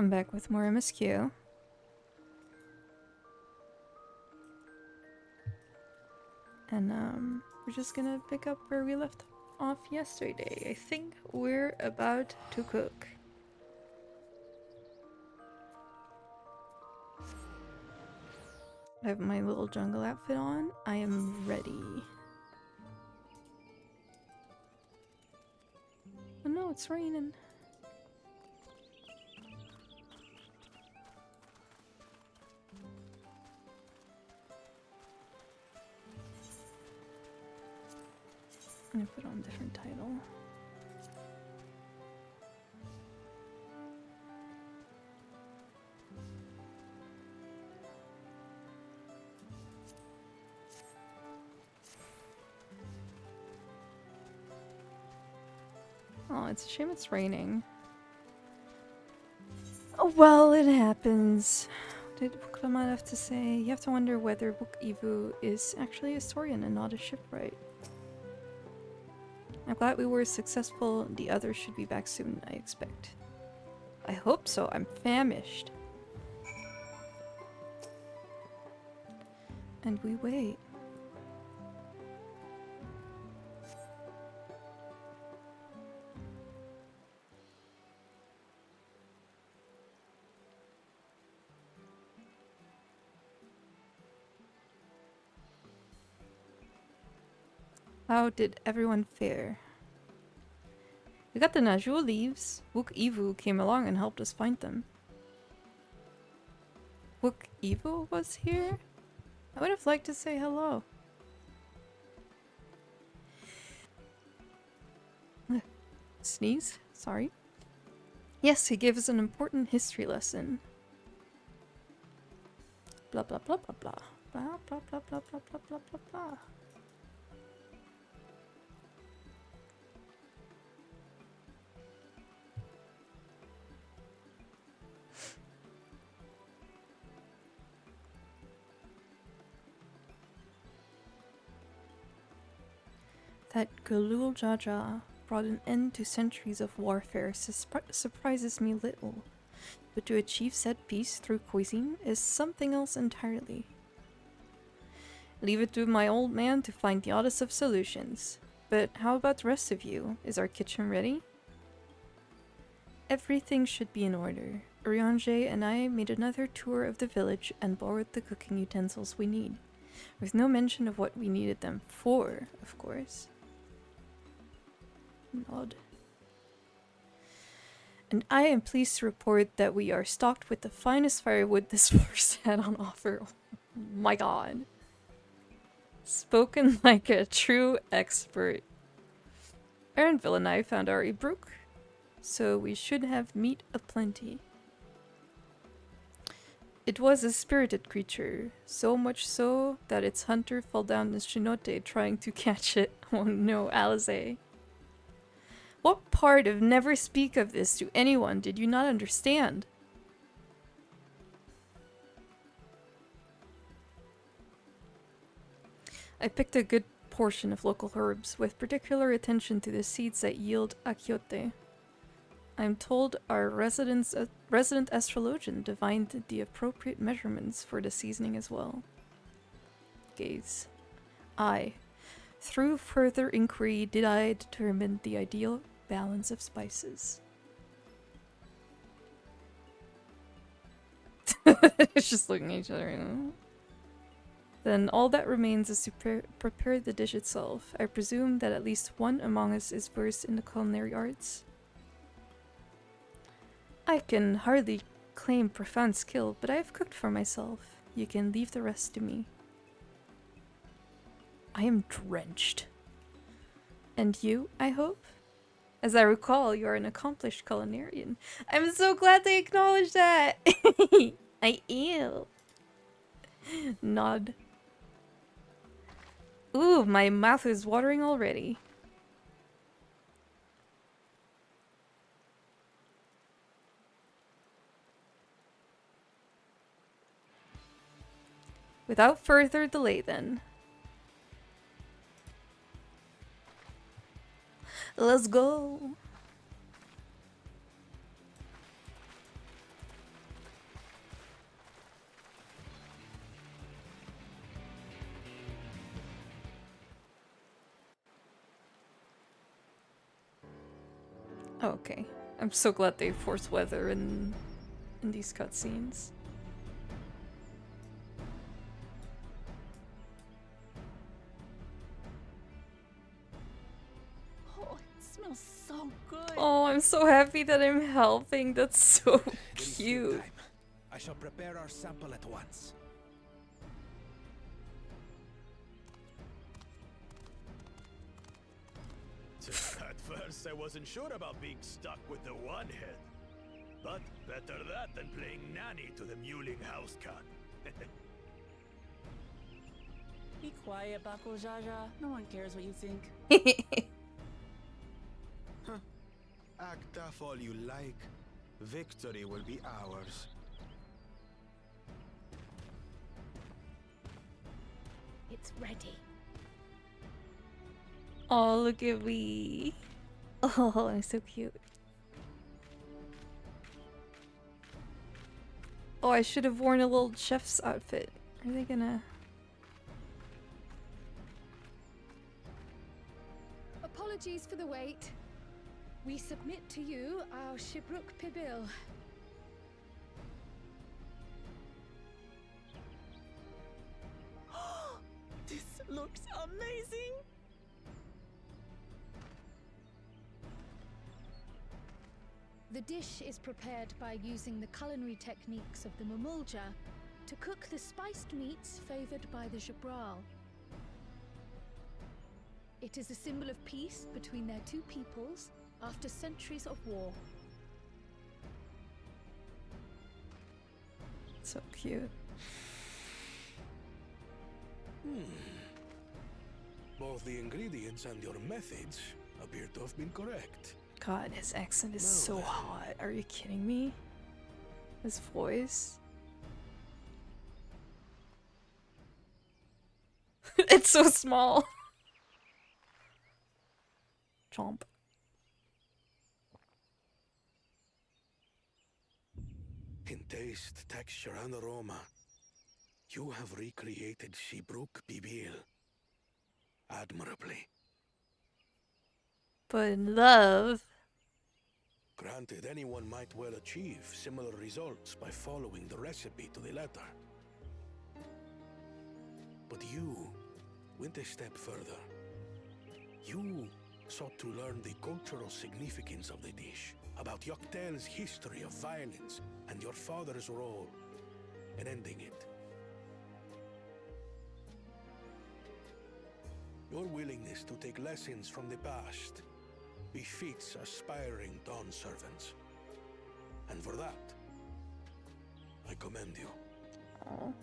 I'm back with more MSQ. And we're just gonna pick up where we left off yesterday. I think we're about to cook. I have my little jungle outfit on. I am ready. Oh no, it's raining. I'm gonna put on a different title. Oh, it's a shame it's raining. Oh, well, it happens. What could I have to say? You have to wonder whether Book Evu is actually a historian and not a shipwright. I'm glad we were successful. The others should be back soon, I expect. I hope so. I'm famished. And we wait. How did everyone fare? We got the Najul leaves. Book Evu came along and helped us find them. Book Evu was here? I would have liked to say hello. Sneeze? Sorry. Yes, he gave us an important history lesson. Blah blah blah blah blah. Blah blah blah blah blah blah blah blah blah. That Galul Jaja brought an end to centuries of warfare surprises me little, but to achieve said peace through cuisine is something else entirely. Leave it to my old man to find the oddest of solutions. But how about the rest of you? Is our kitchen ready? Everything should be in order. Urianger and I made another tour of the village and borrowed the cooking utensils we need, with no mention of what we needed them for, of course. Nod. And I am pleased to report that we are stocked with the finest firewood this forest had on offer. Oh my god. Spoken like a true expert. Aaronville and I found our Ibrook, so we should have meat aplenty. It was a spirited creature, so much so that its hunter fell down the chinote trying to catch it. Oh no, Alize. What part of never speak of this to anyone did you not understand? I picked a good portion of local herbs, with particular attention to the seeds that yield achiote. I'm told our resident astrologian divined the appropriate measurements for the seasoning as well. Gaze. Through further inquiry did I determine the ideal balance of spices. It's just looking at each other, you know? Then all that remains is to prepare the dish itself. I presume that at least one among us is versed in the culinary arts. I can hardly claim profound skill, but I have cooked for myself. You can leave the rest to me. I am drenched. And you, I hope? As I recall, you are an accomplished culinarian. I'm so glad they acknowledged that! I am. Nod. Ooh, my mouth is watering already. Without further delay then. Let's go! Oh, okay. I'm so glad they forced weather in these cutscenes. Oh, it smells so good. Oh, I'm so happy that I'm helping. That's so It is cute. time. I shall prepare our sample at once. At first, I wasn't sure about being stuck with the one head. But better that than playing nanny to the mewling house cat. Be quiet, Bako Jaja. No one cares what you think. Act tough all you like. Victory will be ours. It's ready. Oh, look at me. Oh, I'm so cute. Oh, I should have worn a little chef's outfit. Are they gonna... Apologies for the wait. We submit to you our Shibruk Pibil. This looks amazing. The dish is prepared by using the culinary techniques of the Mamulja to cook the spiced meats favored by the Jabral. It is a symbol of peace between their two peoples after centuries of war. So cute. Both the ingredients and your methods appear to have been correct. God, his accent is Well so then. hot. Are you kidding me? His voice. It's so small. Chomp. In taste, texture, and aroma, you have recreated Shibruk Bibil admirably. But in love. Granted, anyone might well achieve similar results by following the recipe to the letter. But you went a step further. You sought to learn the cultural significance of the dish, about Yoctel's history of violence and your father's role in ending it. Your willingness to take lessons from the past befits aspiring Dawn servants. And for that, I commend you. Oh.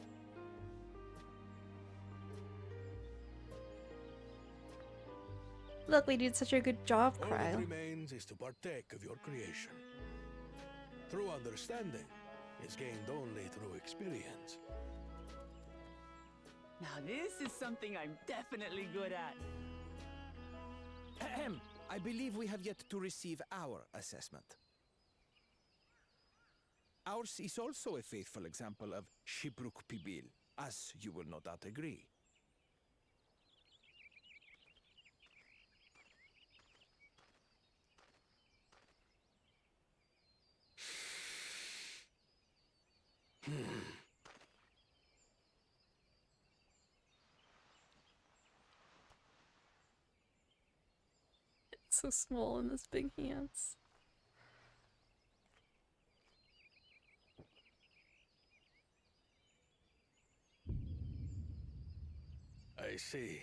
Look, we did such a good job, All that Kryle. remains is to partake of your creation. True understanding is gained only through experience. Now this is something I'm definitely good at. Ahem. I believe we have yet to receive our assessment. Ours is also a faithful example of Shibruk Pibil, as you will no doubt agree. It's so small in his big hands. I see.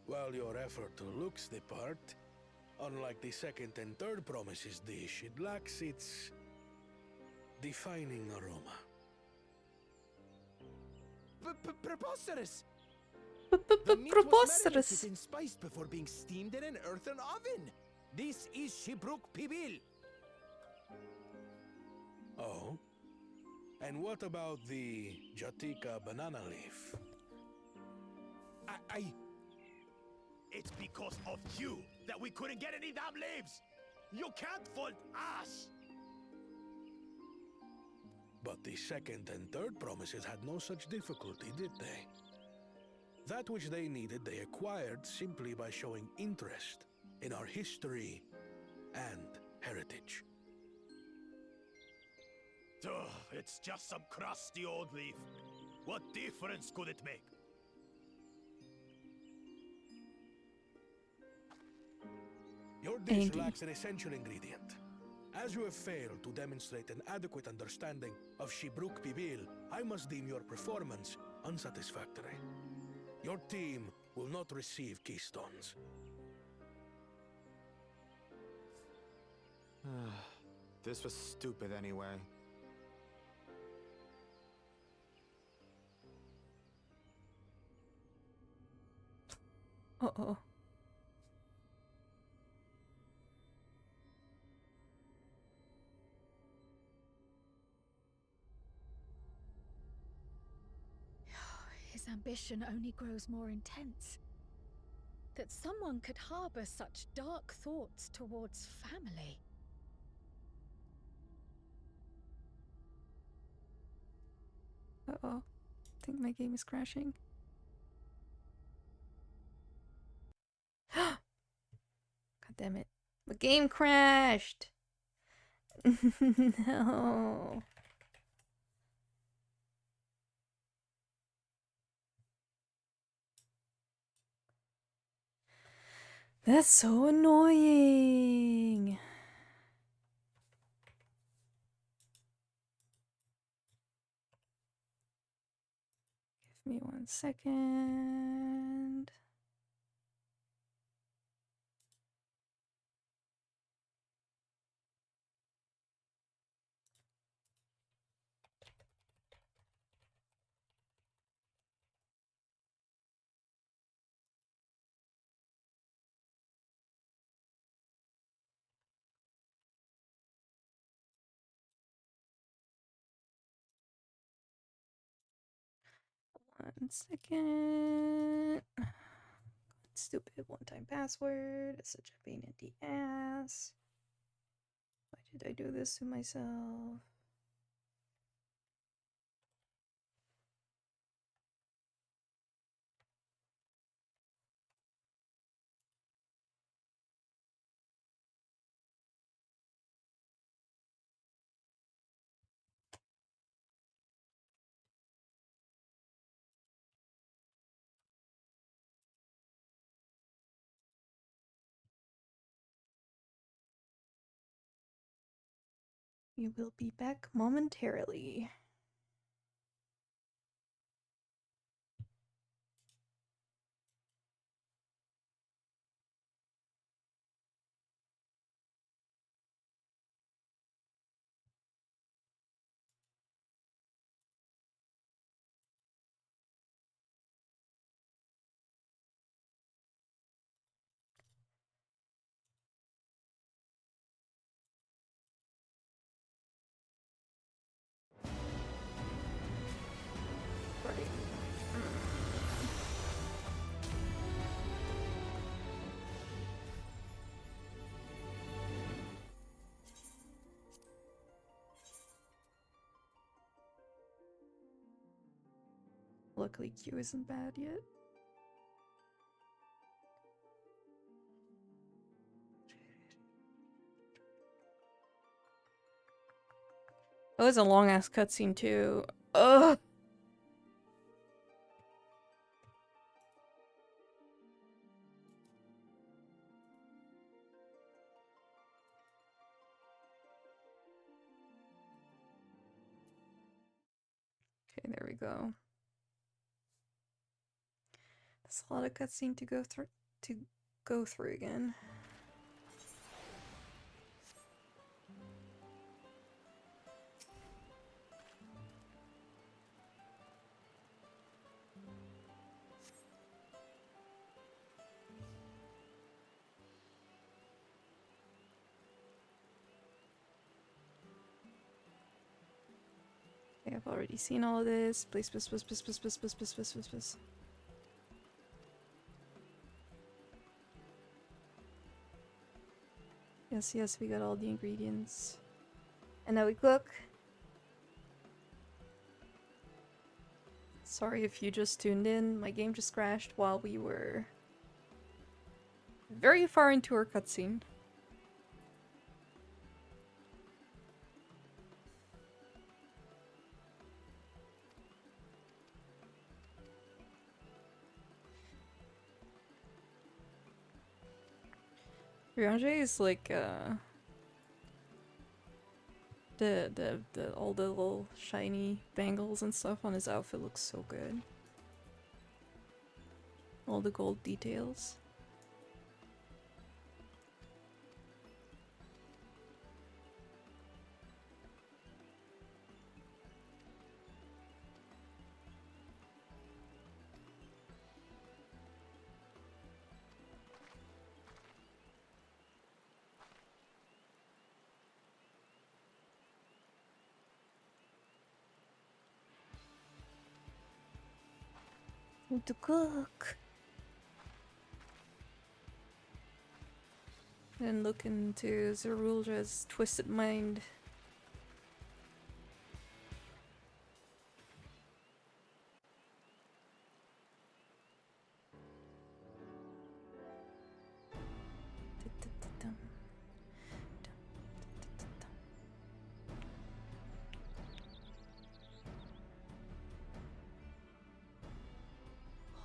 While your effort looks the part, unlike the second and third promises dish, it lacks its defining aroma. Preposterous! The meat was Preposterous. marinated and spiced before being steamed in an earthen oven. This is Shibruk Pibil. Oh? And what about the Jatika banana leaf? It's because of you that we couldn't get any damn leaves! You can't fault us! But the second and third promises had no such difficulty, did they? That which they needed, they acquired simply by showing interest in our history and heritage. Ugh, it's just some crusty old leaf. What difference could it make? Your dish Andy. lacks an essential ingredient. As you have failed to demonstrate an adequate understanding of Shibruk Pibil, I must deem your performance unsatisfactory. Your team will not receive keystones. This was stupid anyway. Uh-oh. His ambition only grows more intense. That someone could harbor such dark thoughts towards family. Uh-oh. I think my game is crashing. God damn it. The game crashed! No. That's so annoying. Give me 1 second. One second. Stupid one-time password. It's such a pain in the ass. Why did I do this to myself? You will be back momentarily. Right. Luckily, Q isn't bad yet. Oh, it's a long ass cutscene too. Ugh. Okay, there we go. That's a lot of cutscene to go through again. Okay, I've already seen all of this. Please, please, please, please, please, please, please, please, please, please, please. Yes, yes, we got all the ingredients. And now we cook. Sorry if you just tuned in. My game just crashed while we were very far into our cutscene. Riange is like the all the little shiny bangles and stuff on his outfit looks so good. All the gold details. Need to cook. And look into Zerulja's twisted mind.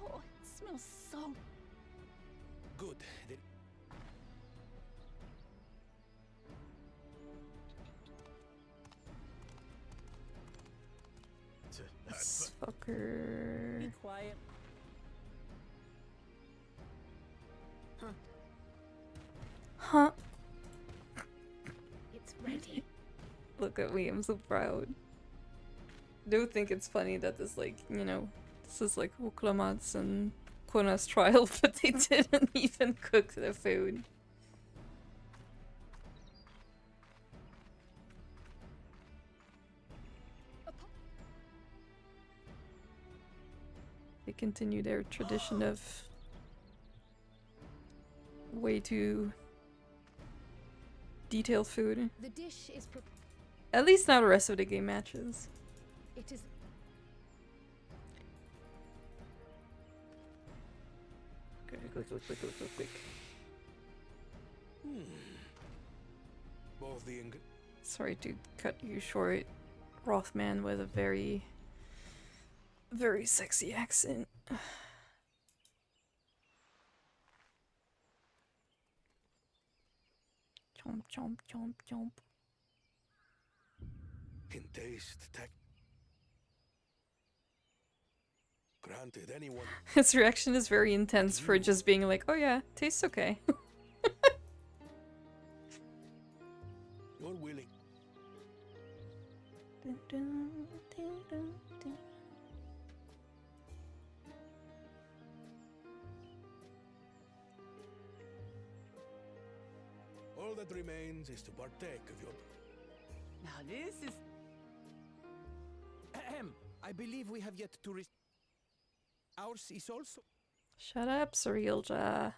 Oh, it smells so Good. This fucker. be quiet. Huh? It's ready. Look at me, I'm so proud. I do think it's funny that this, like, you know, this is like Uklamat's and Kona's trial, but they didn't even cook the food. They continue their tradition of way too detailed food. The dish is At least now the rest of the game matches. it is Quick. Both the Sorry to cut you short, Rothman with a very sexy accent. Chomp, chomp, chomp, chomp. in taste, tech. Granted, anyone His reaction is very intense for just being like, oh yeah, tastes okay. you're willing. All that remains is to partake of your. Now this is Ahem. I believe we have yet to Ours is also. Shut up, Surrealja.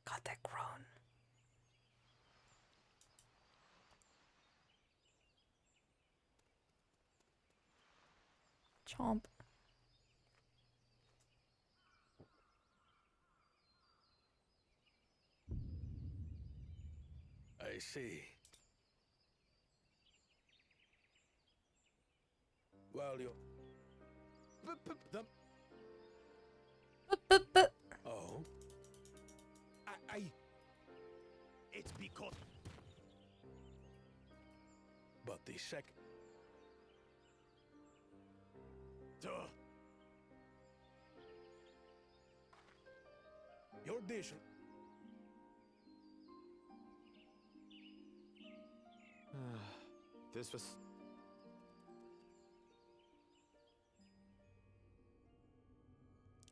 Got that groan. Chomp. I see. Well, you. Oh, It's because but the second. Duh. Your dish. This was...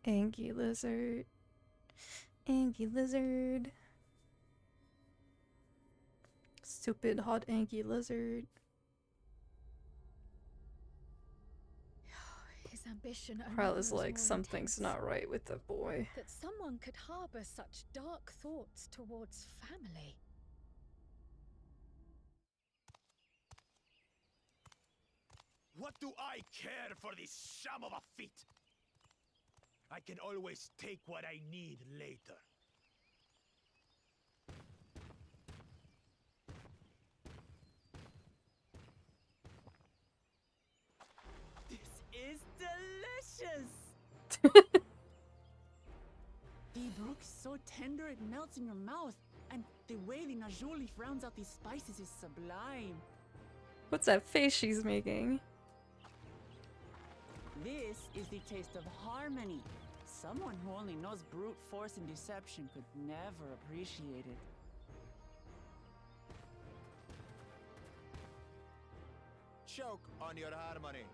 Angie lizard. Angie lizard. Stupid hot Angie lizard. His ambition only Kyle is grows like, more something's intense. not right with the boy. That someone could harbor such dark thoughts towards family. What do I care for this sham of a feat? I can always take what I need later. This is delicious! The brook's so tender it melts in your mouth, and the way the Najoli rounds out these spices is sublime. What's that face she's making? This is the taste of harmony. Someone who only knows brute force and deception could never appreciate it. Choke on your harmony.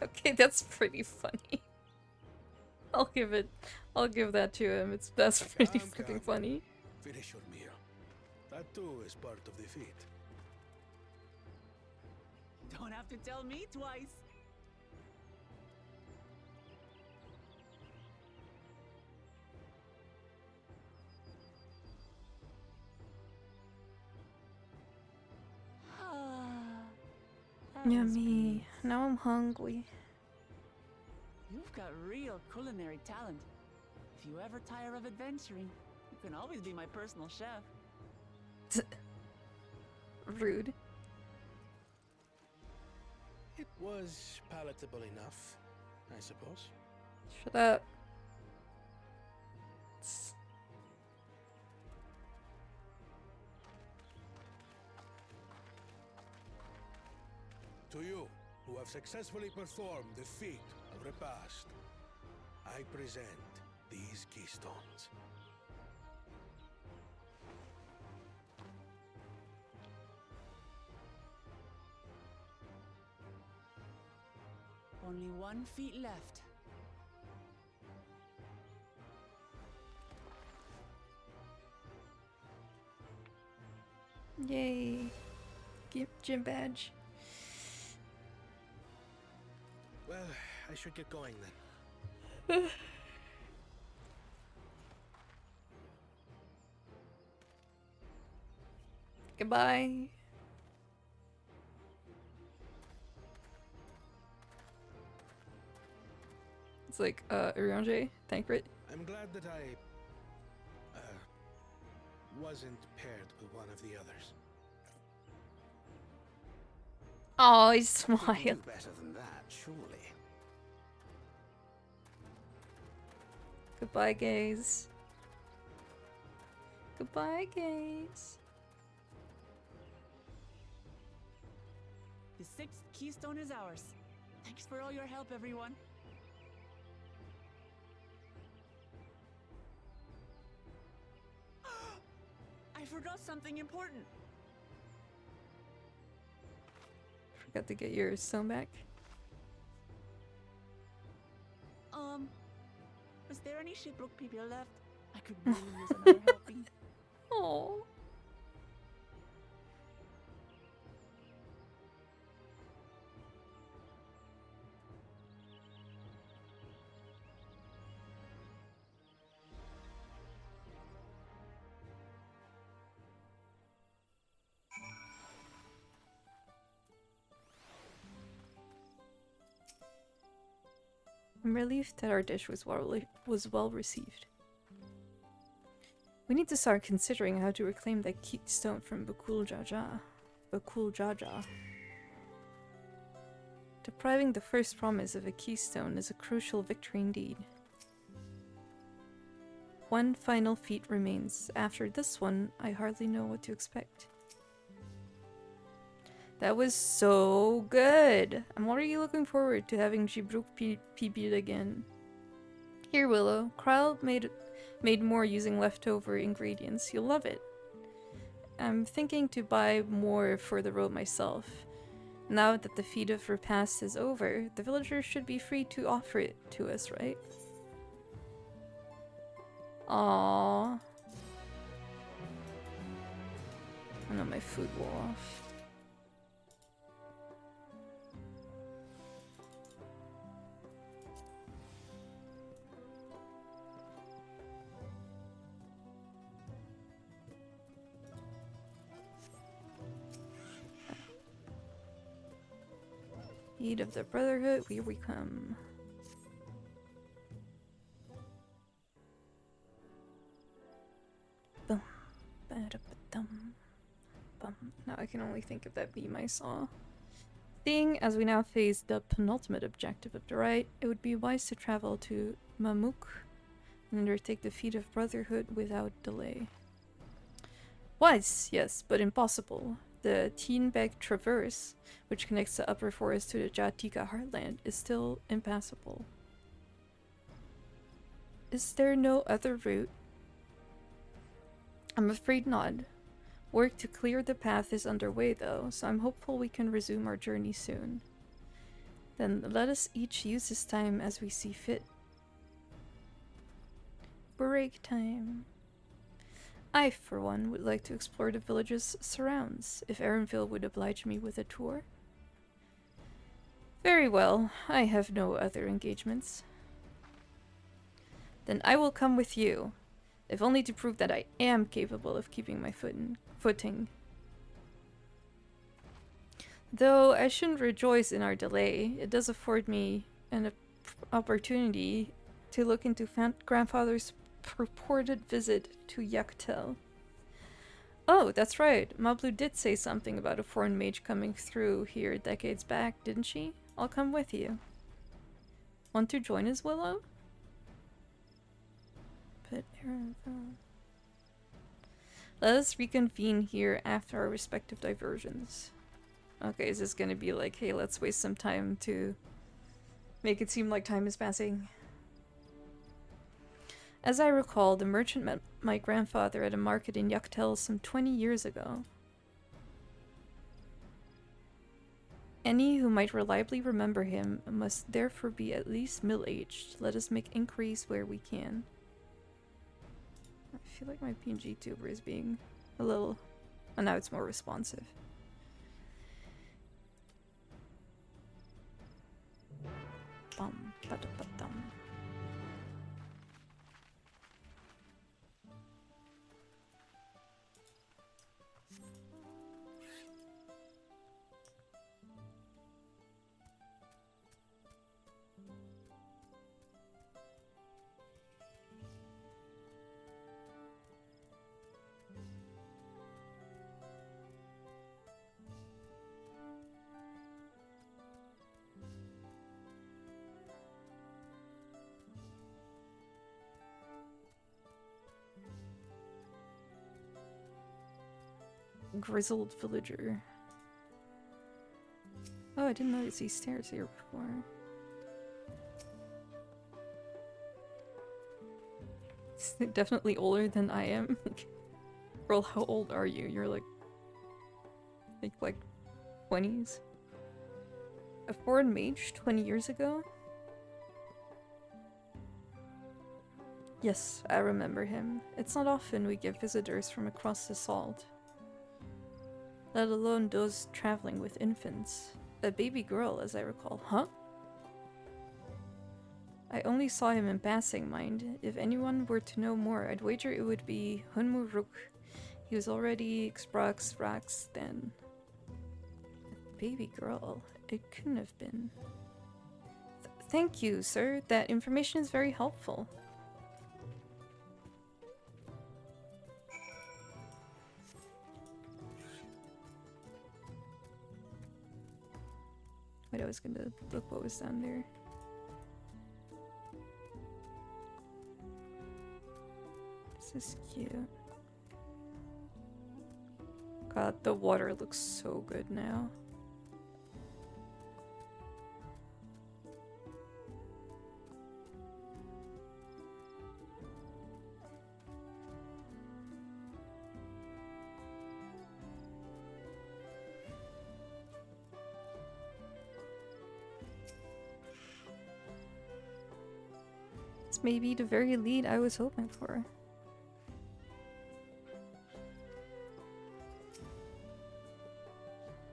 Okay, that's pretty funny. I'll give that to him. That's pretty Come, fucking come. funny. Finish your meal. That too is part of the feat. Don't have to tell me twice. That was Yummy. peace. Now I'm hungry. You've got real culinary talent. If you ever tire of adventuring, you can always be my personal chef. Rude. It was palatable enough, I suppose. Shut up. To you, who have successfully performed the feat of repast, I present these keystones. Only 1 feet left. Yay. Gym badge. Well, I should get going then. Goodbye. It's like, Uriange, Thancred. I'm glad that I wasn't paired with one of the others. Oh, he You can smiled. do better than that, surely. Goodbye, gays. Goodbye, gays. The 6th keystone is ours. Thanks for all your help, everyone. I forgot something important. Forgot to get your stone back. Was there any Shipbrook people left? I could really use another helping. Oh. I'm relieved that our dish was well received. We need to start considering how to reclaim that keystone from Bakul Jaja. Bakul Jaja. Depriving the first promise of a keystone is a crucial victory indeed. One final feat remains. After this one, I hardly know what to expect. That was so good! I'm already looking forward to having Jibruk Pibil again. Here, Willow. Kryle made more using leftover ingredients. You'll love it. I'm thinking to buy more for the road myself. Now that the feat of repast is over, the villagers should be free to offer it to us, right? Aww. I know my food will off. Feet of the Brotherhood, here we come. Bum, ba-da-ba-dum, bum. Now I can only think of that beam I saw. Seeing as we now face the penultimate objective of the rite, it would be wise to travel to Mamuk and undertake the Feet of Brotherhood without delay. Wise, yes, but impossible. The Teenbeg Traverse, which connects the upper forest to the Jatika heartland, is still impassable. Is there no other route? I'm afraid not. Work to clear the path is underway though, so I'm hopeful we can resume our journey soon. Then let us each use this time as we see fit. Break time. I, for one, would like to explore the village's surrounds, if Erenville would oblige me with a tour. Very well, I have no other engagements. Then I will come with you, if only to prove that I am capable of keeping my footing. Though I shouldn't rejoice in our delay, it does afford me an opportunity to look into grandfather's purported visit to Yaktel. Oh, that's right. Mablu did say something about a foreign mage coming through here decades back, didn't she? I'll come with you. Want to join us, Willow? But let us reconvene here after our respective diversions. Okay, is this gonna be like, hey, let's waste some time to make it seem like time is passing? As I recall, the merchant met my grandfather at a market in Yaktel some 20 years ago. Any who might reliably remember him must therefore be at least middle-aged. Let us make inquiries where we can. I feel like my PNG tuber is being a little... Oh, now it's more responsive. Bum, ba-da-ba-dum. Grizzled villager. Oh, I didn't notice these stairs here before. It's definitely older than I am. Girl, how old are you? You're like 20s? A foreign mage 20 years ago? Yes, I remember him. It's not often we get visitors from across the salt. Let alone those traveling with infants. A baby girl, as I recall. Huh? I only saw him in passing, mind. If anyone were to know more, I'd wager it would be Hunmuruk. He was already Xbrax Rax then. A baby girl. It couldn't have been. Thank you, sir. That information is very helpful. Wait, I was gonna look what was down there. This is cute. God, the water looks so good now. This may be the very lead I was hoping for.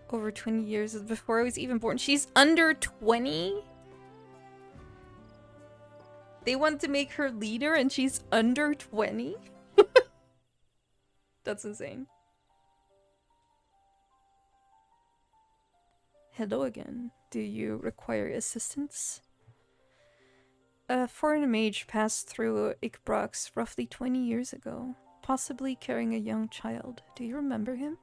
Over 20 years before I was even born. She's under 20? They want to make her leader and she's under 20? That's insane. Hello again. Do you require assistance? A foreign mage passed through Ikbrax roughly 20 years ago, possibly carrying a young child. Do you remember him?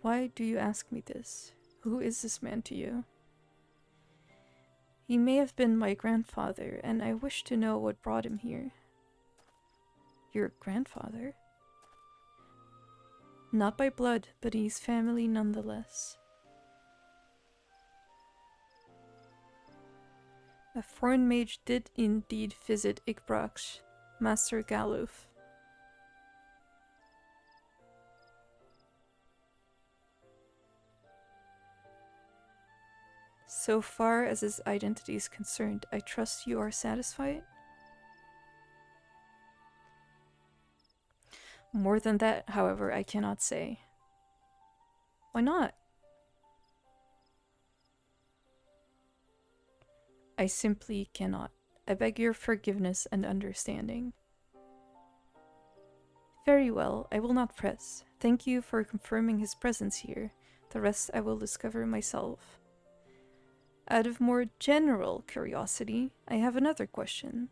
Why do you ask me this? Who is this man to you? He may have been my grandfather, and I wish to know what brought him here. Your grandfather? Not by blood, but he's family nonetheless. A foreign mage did indeed visit Ikbrax, Master Galuf. So far as his identity is concerned, I trust you are satisfied? More than that, however, I cannot say. Why not? I simply cannot. I beg your forgiveness and understanding. Very well, I will not press. Thank you for confirming his presence here. The rest I will discover myself. Out of more general curiosity, I have another question.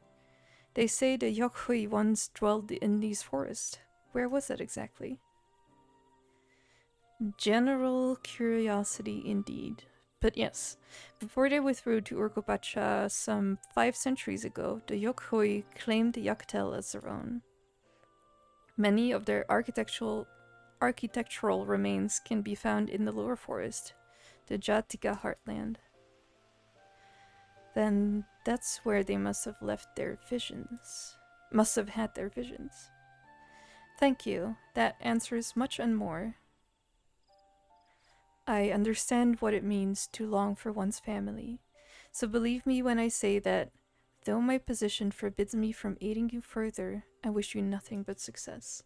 They say the Yokhui once dwelled in these forests. Where was that exactly? General curiosity indeed. But yes, before they withdrew to Urgopacha some 5 centuries ago, the Yokhui claimed the Yaktel as their own. Many of their architectural remains can be found in the lower forest, the Jatika heartland. Then that's where they must have left their visions. Must have had their visions. Thank you. That answers much and more. I understand what it means to long for one's family. So believe me when I say that, though my position forbids me from aiding you further, I wish you nothing but success.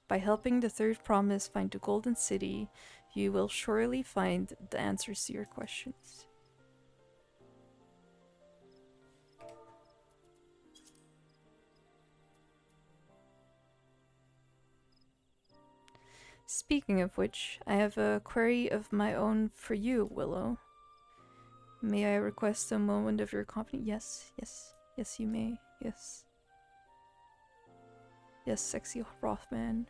By helping the third promise find the Golden City, you will surely find the answers to your questions. Speaking of which, I have a query of my own for you, Willow. May I request a moment of your company? Yes, you may. Yes. Yes, sexy Rothman.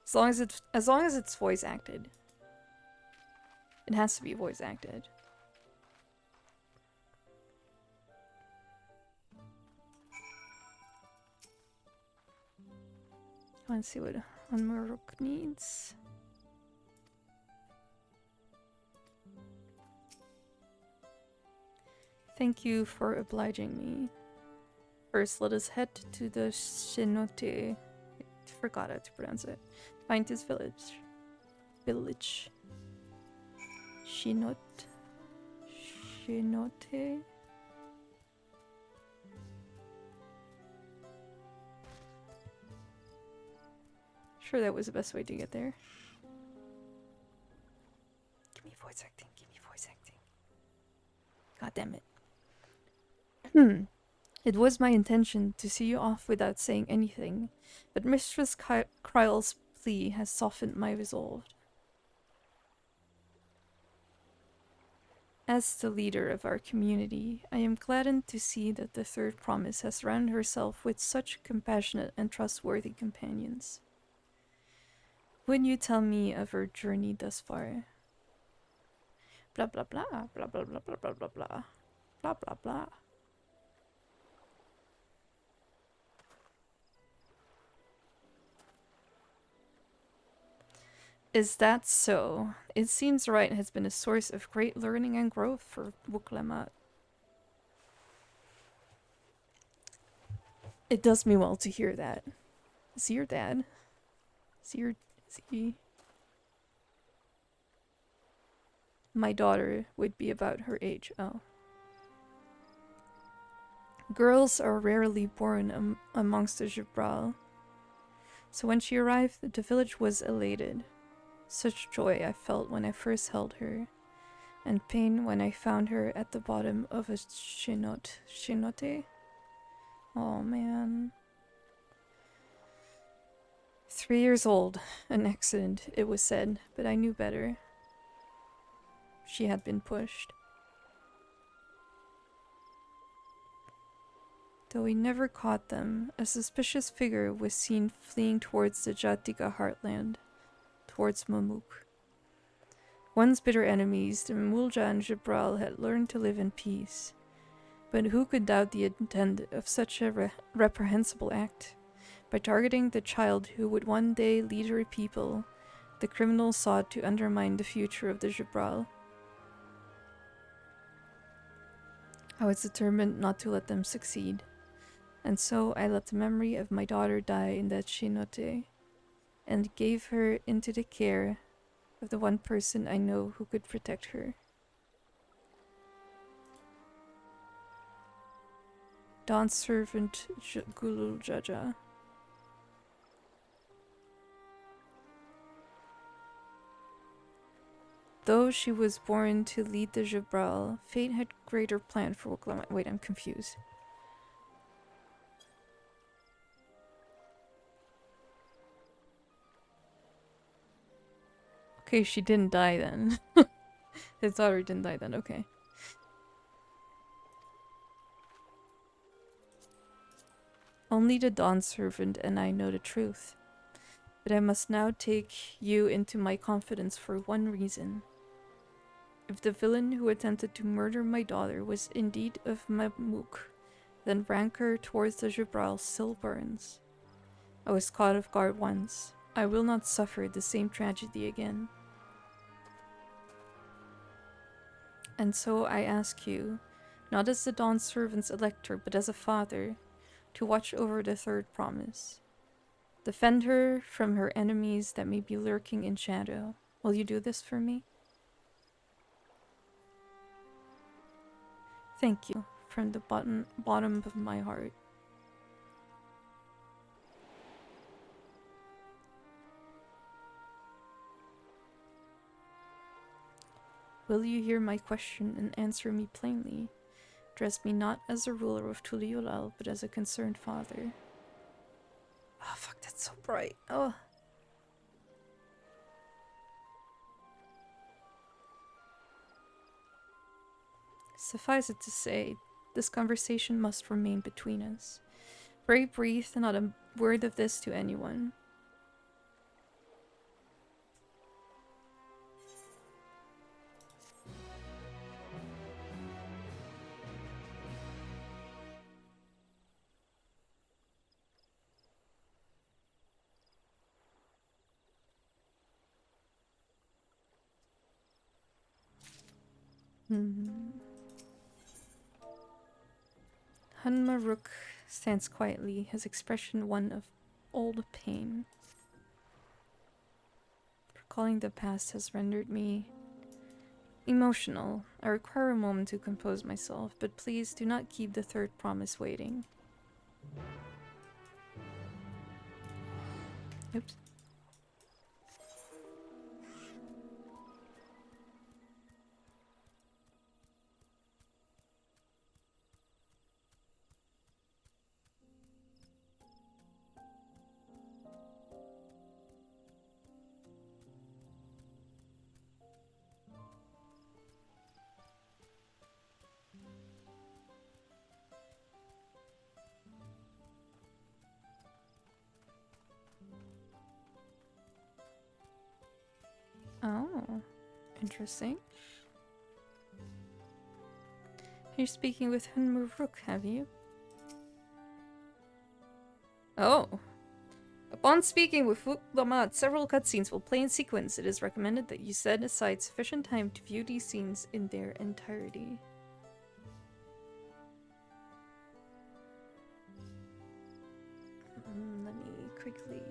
As long as it's voice acted. It has to be voice acted. Let's see what Unmuruk needs. Thank you for obliging me. First, let us head to the Shinote. I forgot how to pronounce it. Find his village. Shinote. Sure, that was the best way to get there. Give me voice acting. God damn it. It was my intention to see you off without saying anything, but Mistress Kryle's plea has softened my resolve. As the leader of our community, I am gladdened to see that the third promise has surrounded herself with such compassionate and trustworthy companions. Would you tell me of her journey thus far? Blah blah blah, blah blah blah blah blah blah blah, blah blah blah. Is that so? It seems Right has been a source of great learning and growth for Wuklemat. It does me well to hear that. Is he your dad? Is he? My daughter would be about her age. Oh. Girls are rarely born amongst the Jibral. So when she arrived, the village was elated. Such joy I felt when I first held her, and pain when I found her at the bottom of a shinote. Oh man. 3 years old. An accident, it was said, but I knew better. She had been pushed. Though we never caught them, a suspicious figure was seen fleeing towards the Jatika heartland, towards Mamuk. Once bitter enemies, the Mulja and Jibral had learned to live in peace. But who could doubt the intent of such a reprehensible act? By targeting the child who would one day lead her people, the criminals sought to undermine the future of the Jibral. I was determined not to let them succeed, and so I let the memory of my daughter die in that cenote, and gave her into the care of the one person I know who could protect her. Dawn's servant, Gulul Jaja. Though she was born to lead the Jibral, fate had greater plan for Oklahoma. Wait, I'm confused. Okay, she didn't die then. His daughter didn't die then, okay. Only the Dawn servant and I know the truth. But I must now take you into my confidence for one reason. If the villain who attempted to murder my daughter was indeed of Mamuk, then rancor towards the Jibral still burns. I was caught off guard once. I will not suffer the same tragedy again. And so I ask you, not as the Dawn servant's elector, but as a father, to watch over the third promise. Defend her from her enemies that may be lurking in shadow. Will you do this for me? Thank you, from the bottom of my heart. Will you hear my question and answer me plainly? Address me not as a ruler of Tuliulal, but as a concerned father. Oh fuck, that's so bright. Oh. Suffice it to say, this conversation must remain between us. Pray breathe not a word of this to anyone. Hunmaruk stands quietly, his expression one of old pain. Recalling the past has rendered me emotional. I require a moment to compose myself, but please do not keep the third promise waiting. Oops. Oh, interesting. You're speaking with Hunmaruk, have you? Oh. Upon speaking with Fuklamat, several cutscenes will play in sequence. It is recommended that you set aside sufficient time to view these scenes in their entirety. Let me quickly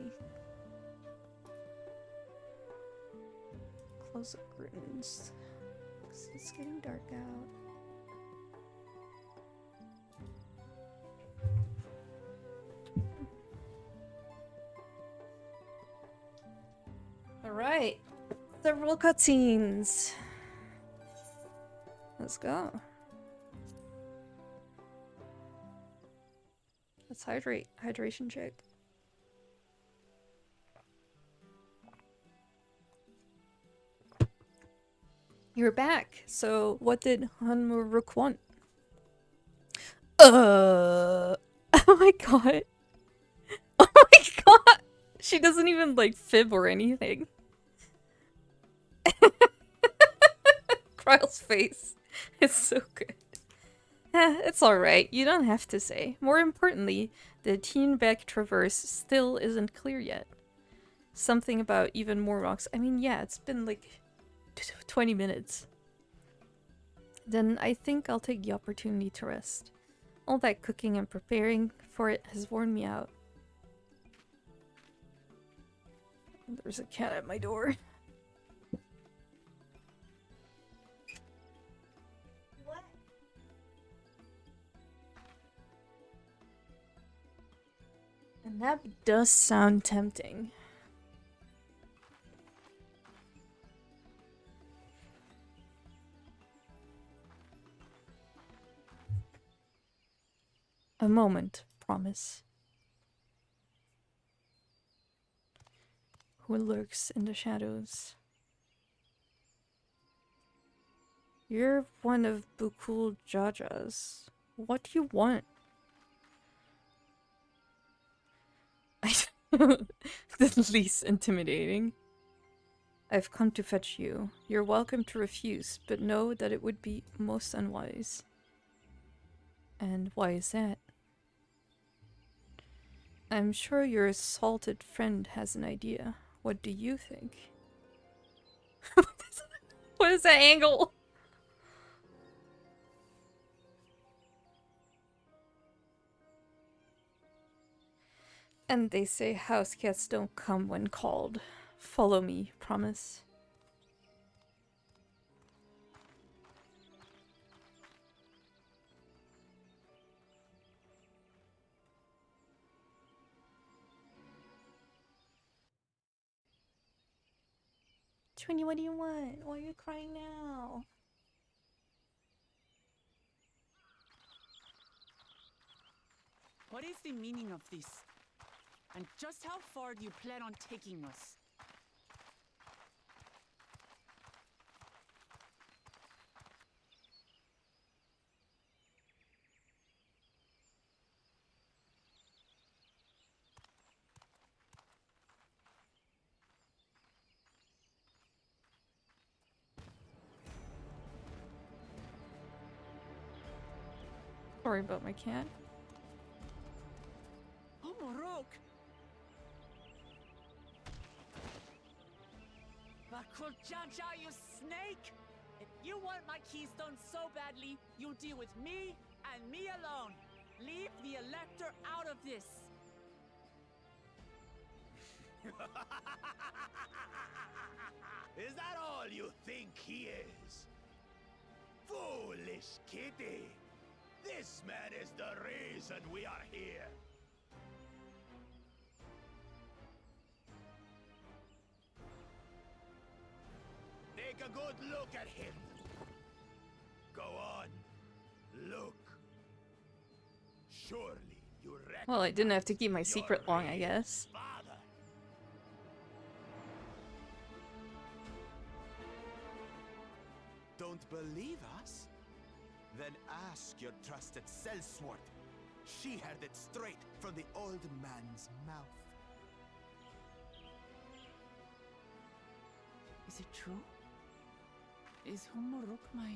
close up curtains. It's getting dark out. Alright. Several cutscenes. Let's go. Let's hydrate. Hydration check. You're back. So, what did Hanmuruk want? Oh my god. Oh my god. She doesn't even like fib or anything. Kryle's face. It's so good. It's alright. You don't have to say. More importantly, the Teenbeck Traverse still isn't clear yet. Something about even more rocks. I mean, yeah, it's been like 20 minutes. Then I think I'll take the opportunity to rest. All that cooking and preparing for it has worn me out. There's a cat at my door. What? And that does sound tempting. A moment, promise. Who lurks in the shadows? You're one of Bukul Jaja's. What do you want? The least intimidating. I've come to fetch you. You're welcome to refuse, but know that it would be most unwise. And why is that? I'm sure your assaulted friend has an idea. What do you think? What is that angle? And they say house cats don't come when called. Follow me, promise. Trini, what do you want? Why are you crying now? What is the meaning of this? And just how far do you plan on taking us? Sorry about my cat. Oh, Morok! Bakuljaja, you snake! If you want my keystone so badly, you deal with me and me alone. Leave the Elector out of this. Is that all you think he is? Foolish kitty! This man is the reason we are here. Take a good look at him. Go on, look. Surely you recognize Well, I didn't have to keep my your secret long, I real guess. father. Don't believe us? Then ask your trusted sellsword. She heard it straight from the old man's mouth. Is it true? Is Humoruk my...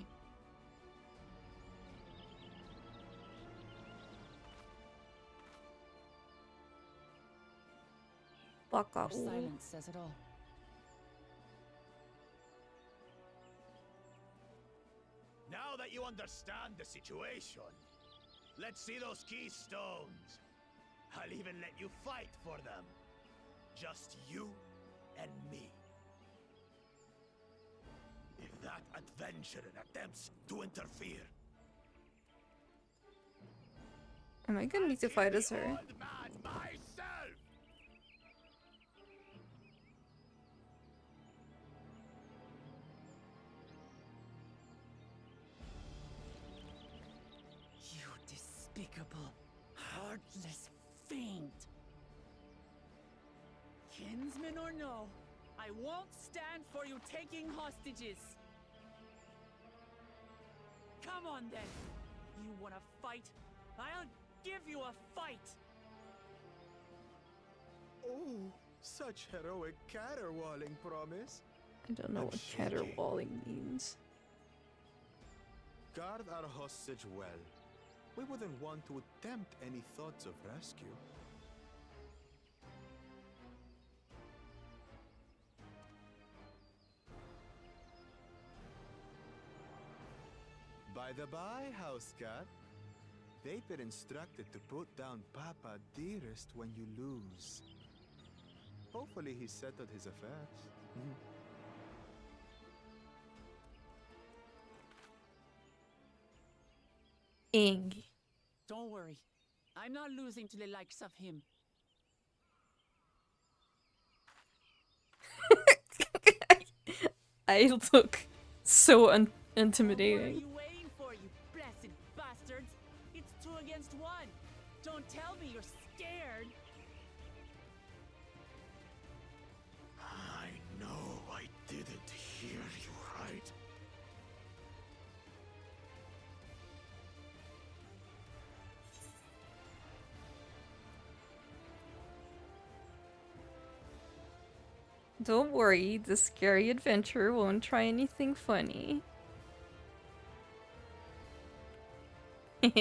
Baka. Your silence says it all. Now that you understand the situation, let's see those keystones. I'll even let you fight for them. Just you and me. If that adventurer attempts to interfere, Am I gonna need to fight as her? old man myself. You despicable, heartless fiend! Kinsman or no, I won't stand for you taking hostages. on then. You wanna fight? I'll give you a fight. Oh, such heroic caterwauling promise. I don't know I'm what shaking. caterwauling means. Guard our hostage well. We wouldn't want to tempt any thoughts of rescue. By the by, house cat, they've been instructed to put down Papa dearest when you lose. Hopefully he settled his affairs. Ing. Don't worry. I'm not losing to the likes of him. I look so What are intimidating. you waiting for, you blessed bastards? It's 2 against 1. Don't tell me you're scared. I know I didn't hear you right. Don't worry, the scary adventure won't try anything funny. Foreign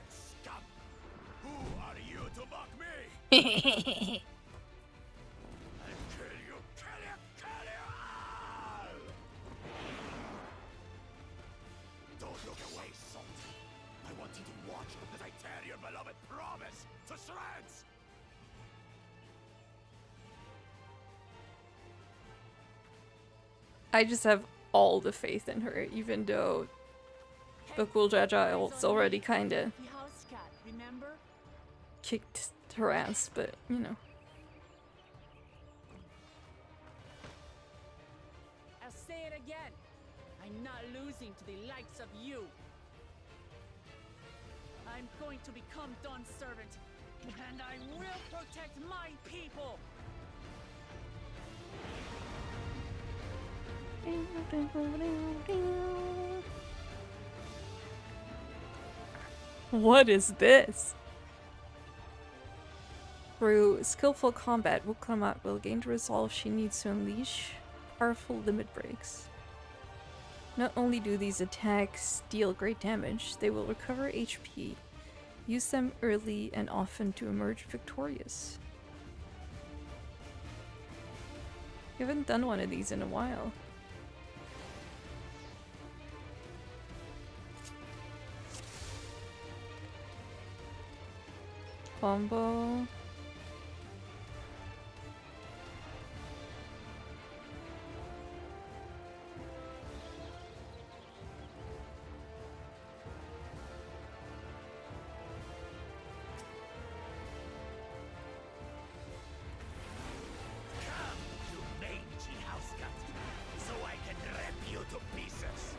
scum! Who are you to mock me? I'll kill you, kill you, kill you all! Don't look away, Salt. I want you to watch as I tear your beloved promise to shreds! I just have all the faith in her, even though Bakul Jaja already kinda The house cat, remember? kicked her ass, but you know. I'll say it again. I'm not losing to the likes of you. I'm going to become Dawn's servant, and I will protect my people. What is this? Through skillful combat, Wuklamat will gain the resolve she needs to unleash powerful limit breaks. Not only do these attacks deal great damage, they will recover HP. Use them early and often to emerge victorious. You haven't done one of these in a while. Combo. Come, you mangy house cat, so I can rip you to pieces.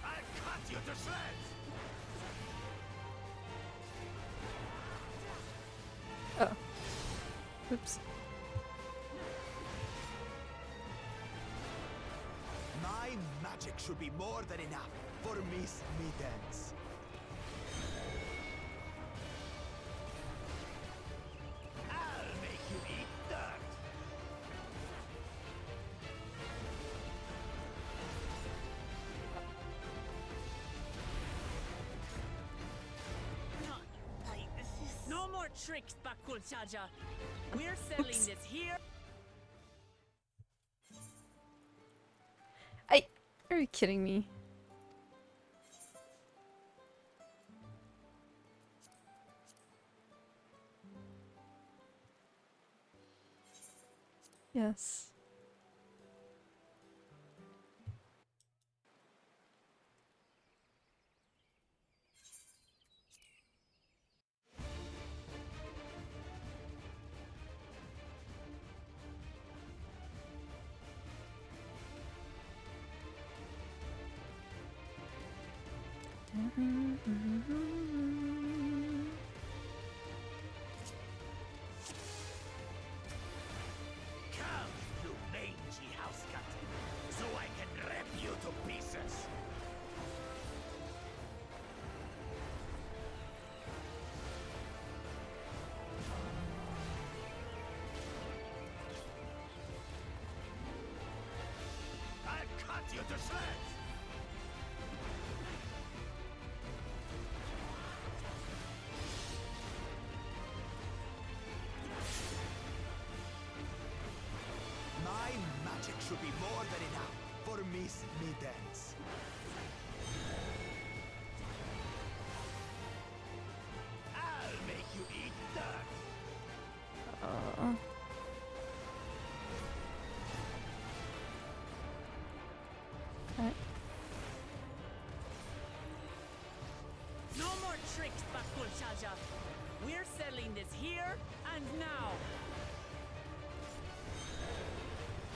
I'll cut you to shreds. Oh. Oops. My magic should be more than enough for Miss Mittens. I'll make you eat dirt. No more tricks, Bakul Jaja. We're settling Oops. this here. Are you kidding me? Yes. Yeah. Come, you mangy house cat, so I can rip you to pieces. I'll cut you to shreds. My magic should be more than enough for Miss Middens. I'll make you eat dirt. Okay. No more tricks, Bakul Chaja. We're settling this here and now.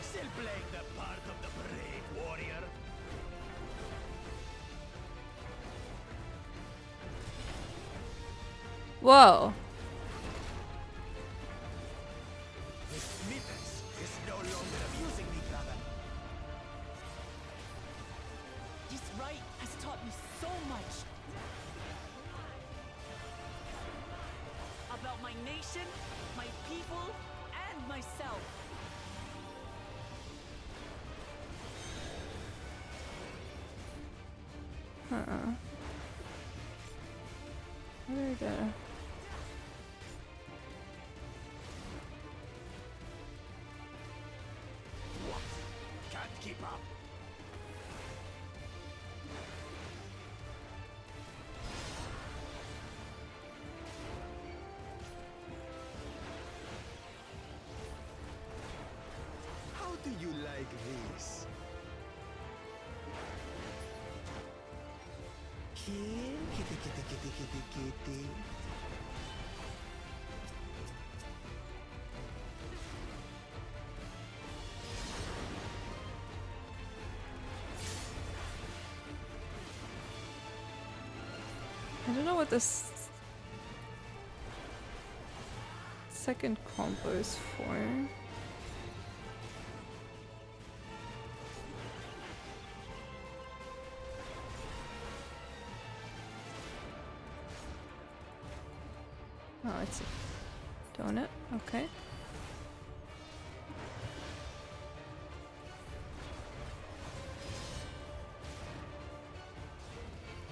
Still playing the part of the brave warrior? Whoa. Miss Middens is no longer abusing me, brother. This right has taught me so much. About my nation, my people, and myself. Where the... Can't keep up. How do you like this? Kitty, kitty, kitty, kitty, kitty, kitty. I don't know what this second combo is for. Oh, it's a donut. Okay.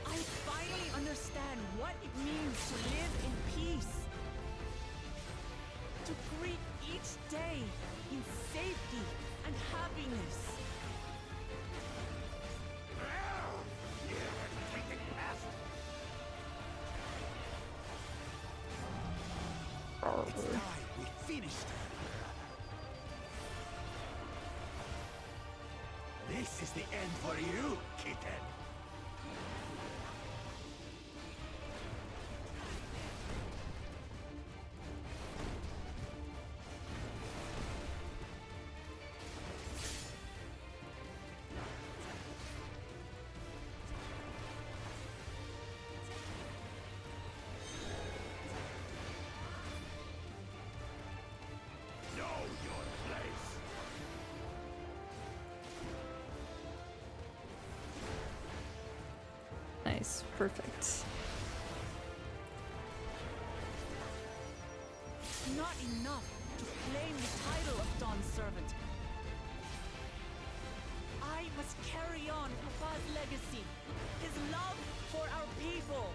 I finally understand what it means to live in peace. To greet each day in safety and happiness. It's time we finished her. This is the end for you, kitten. Know your place. Nice. Perfect. Not enough to claim the title of Dawn's servant. I must carry on Papa's legacy, his love for our people.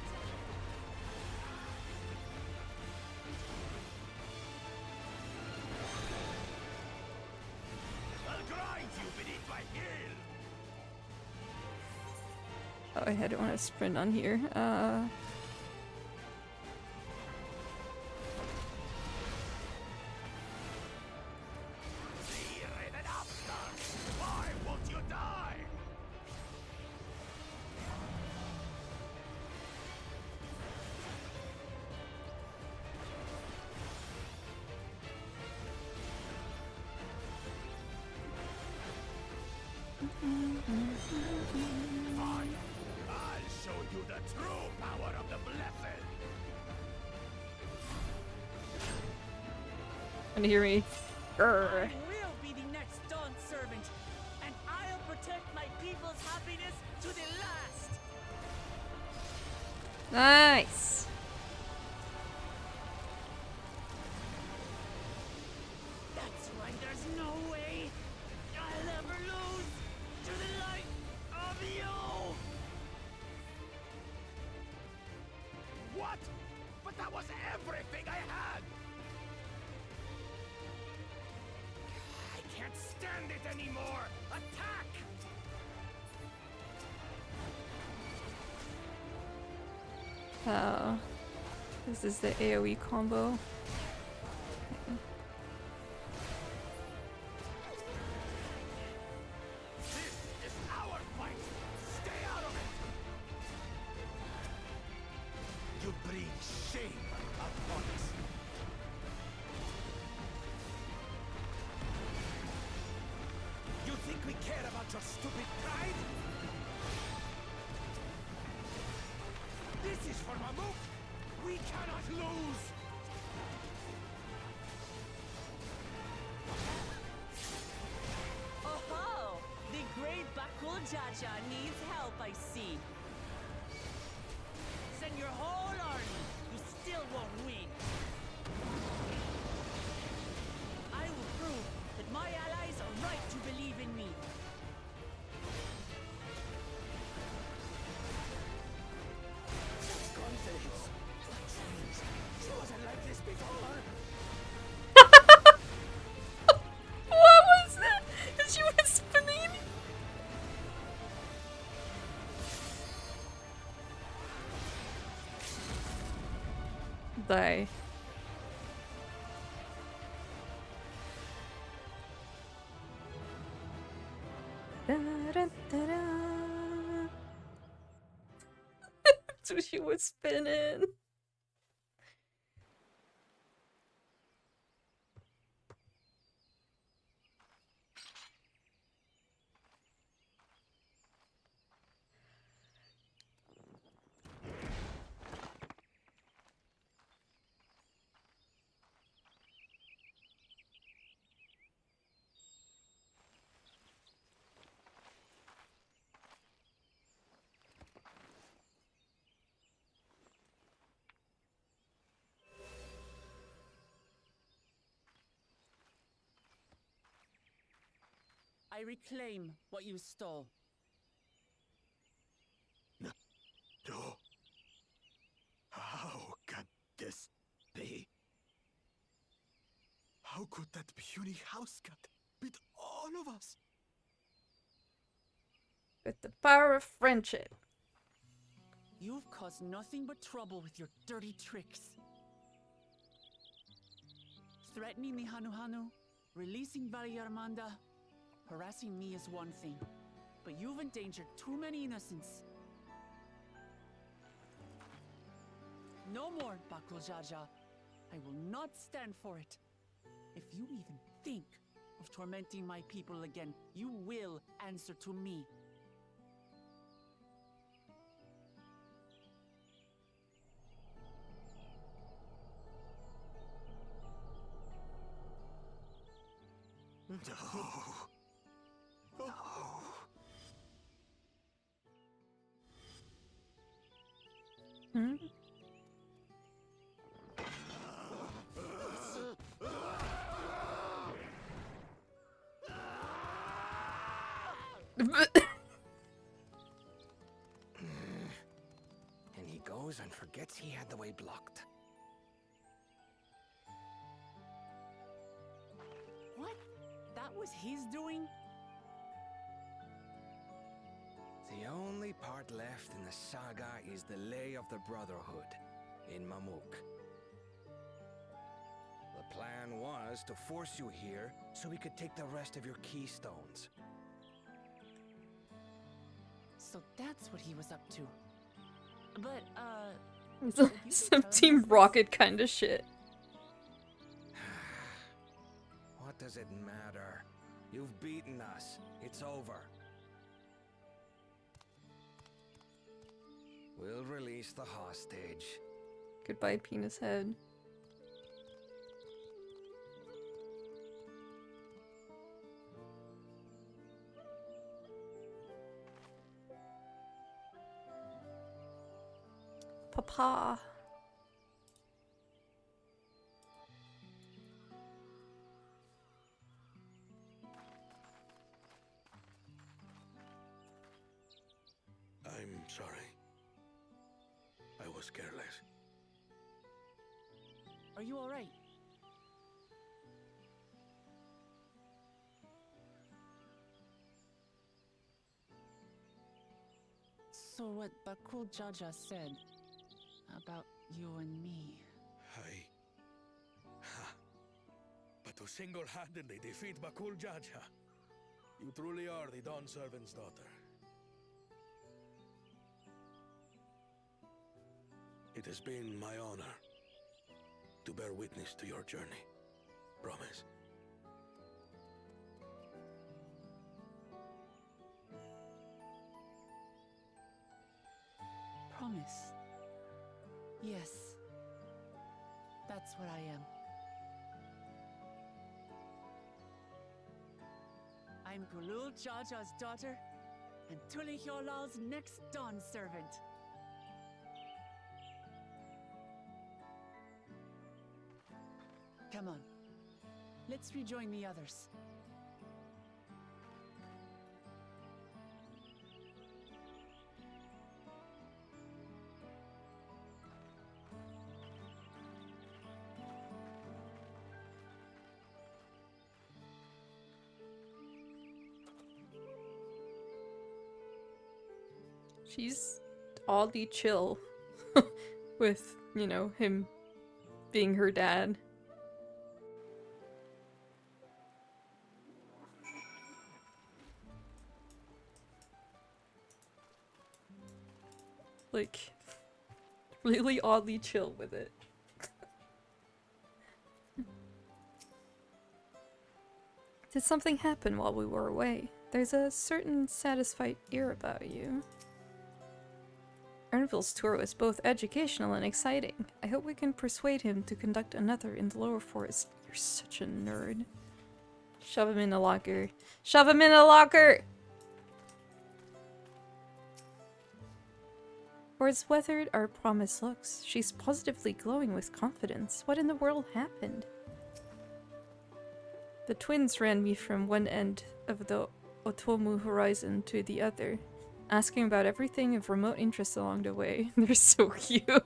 I'll grind you beneath my heel. Oh, I didn't want to sprint on here. The rated upstart. Why won't you die? Fine. I'll show you the truth. And hear me. Grr. I will be the next Dawn servant, and I'll protect my people's happiness to the last. Nice. That's right, there's no way I'll ever lose to the light of you! What? But that was everything I had! I can't stand it anymore! Attack! Oh. This is the AoE combo. This is our fight! Stay out of it! You bring shame upon us. You think we care about your stupid pride? This is for Mamuk! We cannot lose! Oh, the great Bakul Jaja needs help, I see. Send your whole army. You still won't win. I will prove that my allies are right to believe in me. Confidence. Changed. She wasn't like this before. What was that? She was spinning. Die. Da-da-da-da. So she was spinning. I reclaim what you stole. No. How can this be? How could that puny house cat beat all of us? With the power of friendship. You've caused nothing but trouble with your dirty tricks. Threatening the Hanuhanu, releasing Valyarmanda, harassing me is one thing, but you've endangered too many innocents. No more, Bakul Jaja. I will not stand for it. If you even think of tormenting my people again, you will answer to me. No. Hmm? And he goes and forgets he had the way blocked. What? That was his doing? The only part left in the saga is the Lay of the Brotherhood in Mamuk. The plan was to force you here so we could take the rest of your keystones. So that's what he was up to. But, Some Team Rocket kind of shit. What does it matter? You've beaten us. It's over. We'll release the hostage. Goodbye, penis head. Papa. I'm sorry. I was careless. Are you alright? So what Bakul Jaja said about you and me. But to single-handedly defeat Bakul Jaja, you truly are the Dawn Servant's daughter. It has been my honor to bear witness to your journey. Promise. Promise. Yes. That's what I am. I'm Gulul Jaja's daughter, and Tulihyolal's next Dawn servant. Come on. Let's rejoin the others. She's oddly chill with, you know, him being her dad. Like, really oddly chill with it. Did something happen while we were away? There's a certain satisfied air about you. Ernville's tour was both educational and exciting. I hope we can persuade him to conduct another in the lower forest. You're such a nerd. Shove him in a locker. Shove him in a locker! For as weathered our promise looks, she's positively glowing with confidence. What in the world happened? The twins ran me from one end of the Otomu horizon to the other, asking about everything of remote interest along the way. They're so cute.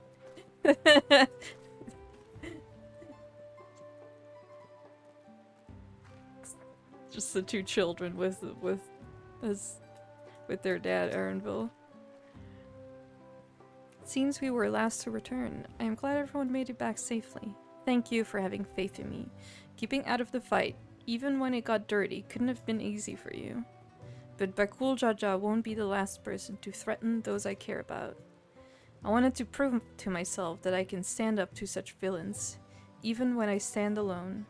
Just the two children with their dad, Aaronville. Seems we were last to return. I am glad everyone made it back safely. Thank you for having faith in me. Keeping out of the fight, even when it got dirty, couldn't have been easy for you. But Bakul Jaja won't be the last person to threaten those I care about. I wanted to prove to myself that I can stand up to such villains, even when I stand alone.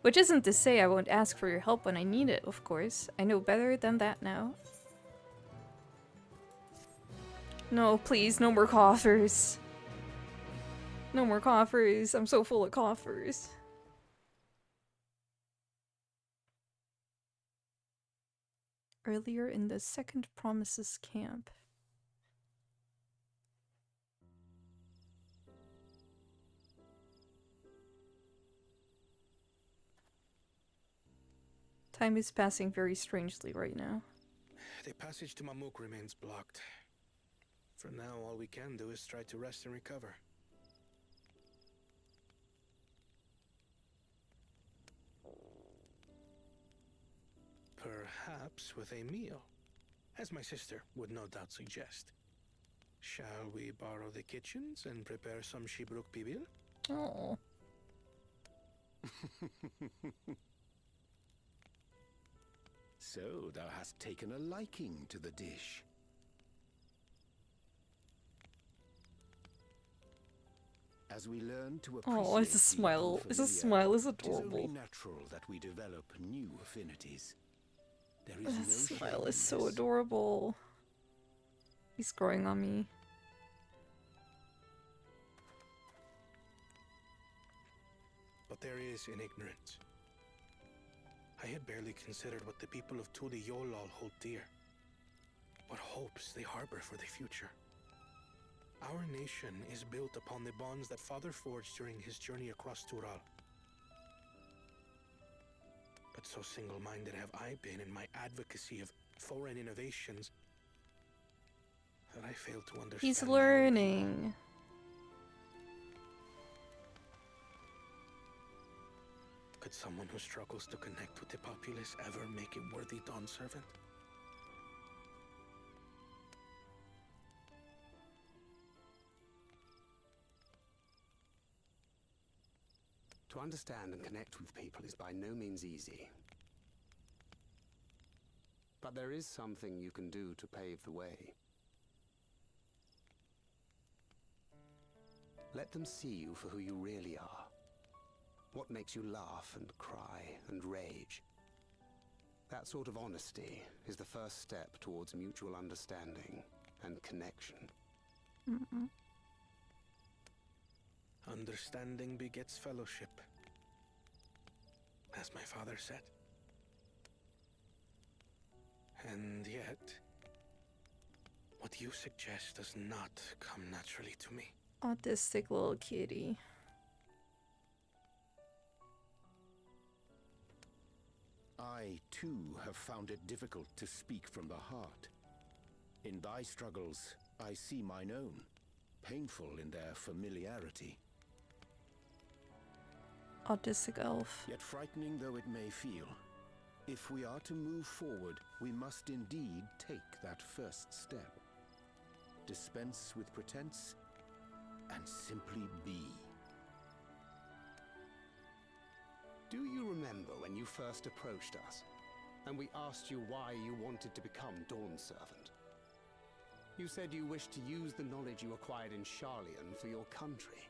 Which isn't to say I won't ask for your help when I need it, of course. I know better than that now. No, please, no more coffers. No more coffers. I'm so full of coffers. Earlier in the Second Promises camp. Time is passing very strangely right now. The passage to Mamuk remains blocked. For now, all we can do is try to rest and recover. Perhaps with a meal, as my sister would no doubt suggest. Shall we borrow the kitchens and prepare some Shibruk pibil? Oh. So thou hast taken a liking to the dish. As we learn to appreciate Oh, it's a smile. It's a smile. It's it is only adorable. natural that we develop new affinities. There is That no smile shame is in so this. adorable. He's growing on me. But there is in ignorance. I had barely considered what the people of Tuli Yolal hold dear. What hopes they harbor for the future. Our nation is built upon the bonds that Father forged during his journey across Tural. But so single-minded have I been in my advocacy of foreign innovations that I fail to understand. He's my own learning. people. Could someone who struggles to connect with the populace ever make a worthy Dawn servant? To understand and connect with people is by no means easy. But there is something you can do to pave the way. Let them see you for who you really are. What makes you laugh and cry and rage. That sort of honesty is the first step towards mutual understanding and connection. Mm-mm. Understanding begets fellowship, as my father said. And yet, what you suggest does not come naturally to me. Autistic little kitty. I, too, have found it difficult to speak from the heart. In thy struggles, I see mine own, painful in their familiarity. Autistic elf. Yet frightening though it may feel, if we are to move forward, we must indeed take that first step. Dispense with pretense, and simply be. Do you remember when you first approached us, and we asked you why you wanted to become Dawn Servant? You said you wished to use the knowledge you acquired in Sharlayan for your country,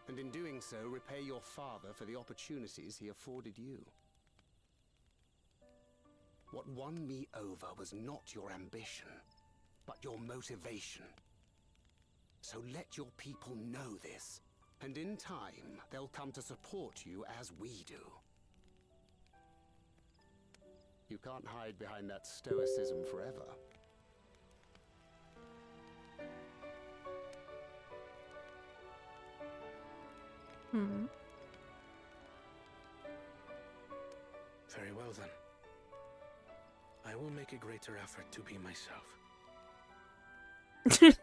and in doing so repay your father for the opportunities he afforded you. What won me over was not your ambition, but your motivation. So let your people know this, and in time, they'll come to support you as we do. You can't hide behind that stoicism forever. Very well then. I will make a greater effort to be myself.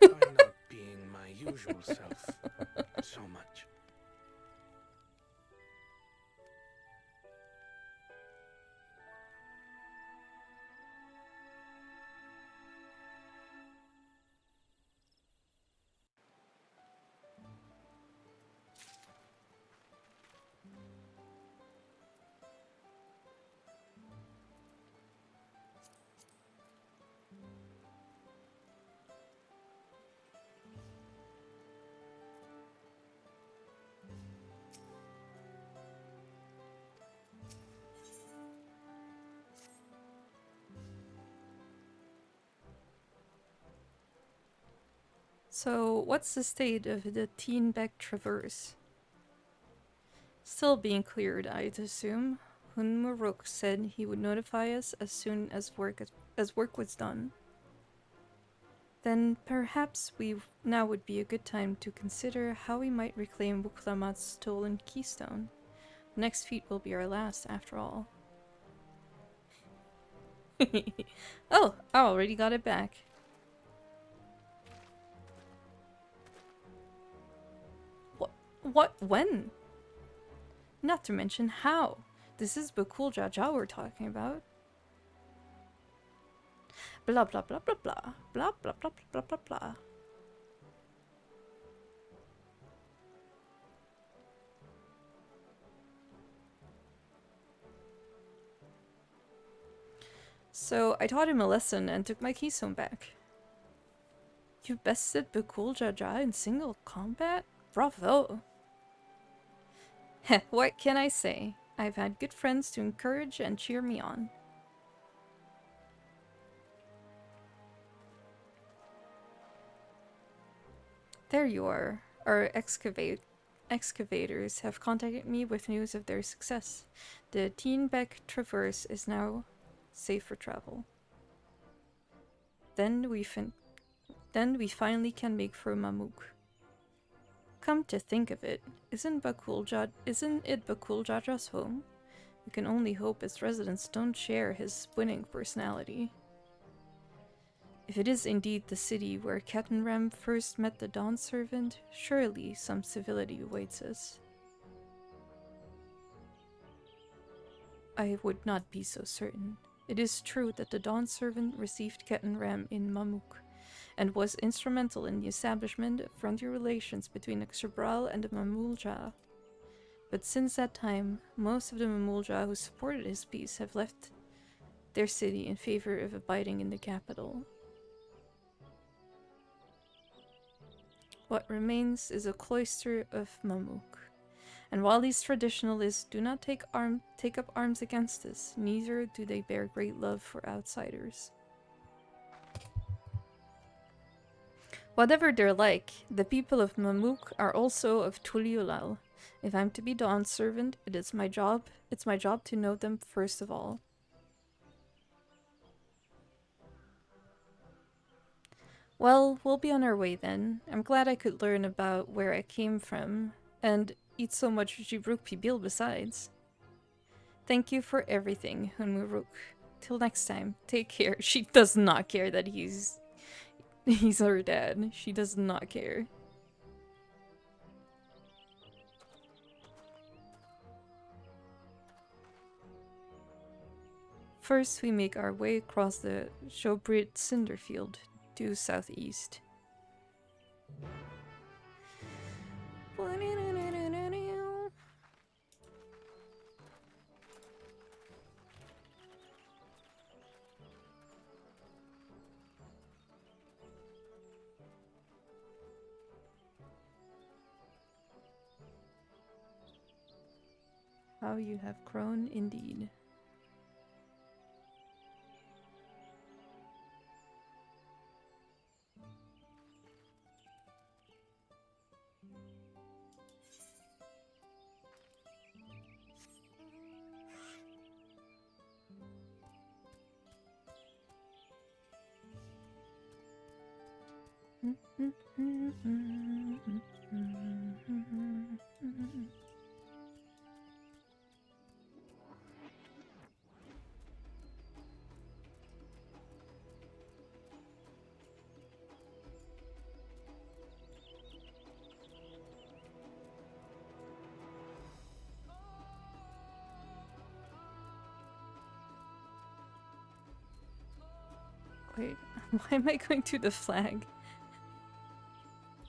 By not being my usual self so much. So, what's the state of the Teenbeck Traverse? Still being cleared, I'd assume. Hunmuruk said he would notify us as soon as work was done. Then perhaps now would be a good time to consider how we might reclaim Wuklamat's stolen keystone. The next feat will be our last, after all. Oh, I already got it back. What? When? Not to mention how. This is Bakul Jaja we're talking about. Blah blah blah blah blah. Blah blah blah blah blah blah. So I taught him a lesson and took my keystone back. You bested Bakul Jaja in single combat? Bravo! Heh, what can I say? I've had good friends to encourage and cheer me on. There you are. Our excavators have contacted me with news of their success. The Teenbeck Traverse is now safe for travel. Then we Then we finally can make for Mamuk. Come to think of it, isn't it Bakul Jaja's home? We can only hope its residents don't share his winning personality. If it is indeed the city where Kettenram first met the Dawn Servant, surely some civility awaits us. I would not be so certain. It is true that the Dawn Servant received Kettenram in Mamuk, and was instrumental in the establishment of frontier relations between the Xabral and the Mamulja. But since that time, most of the Mamulja who supported his peace have left their city in favor of abiding in the capital. What remains is a cloister of Mamuk. And while these traditionalists do not take up arms against us, neither do they bear great love for outsiders. Whatever they're like, the people of Mamuk are also of Tuliulal. If I'm to be Dawn's servant, it's my job to know them first of all. Well, we'll be on our way then. I'm glad I could learn about where I came from, and eat so much Jibruk Pibil besides. Thank you for everything, Hunmuruk. Till next time, take care. She does not care that he's her dad. She does not care. First, we make our way across the Shobrit Cinderfield due southeast. How you have grown indeed. Wait, why am I going to the flag?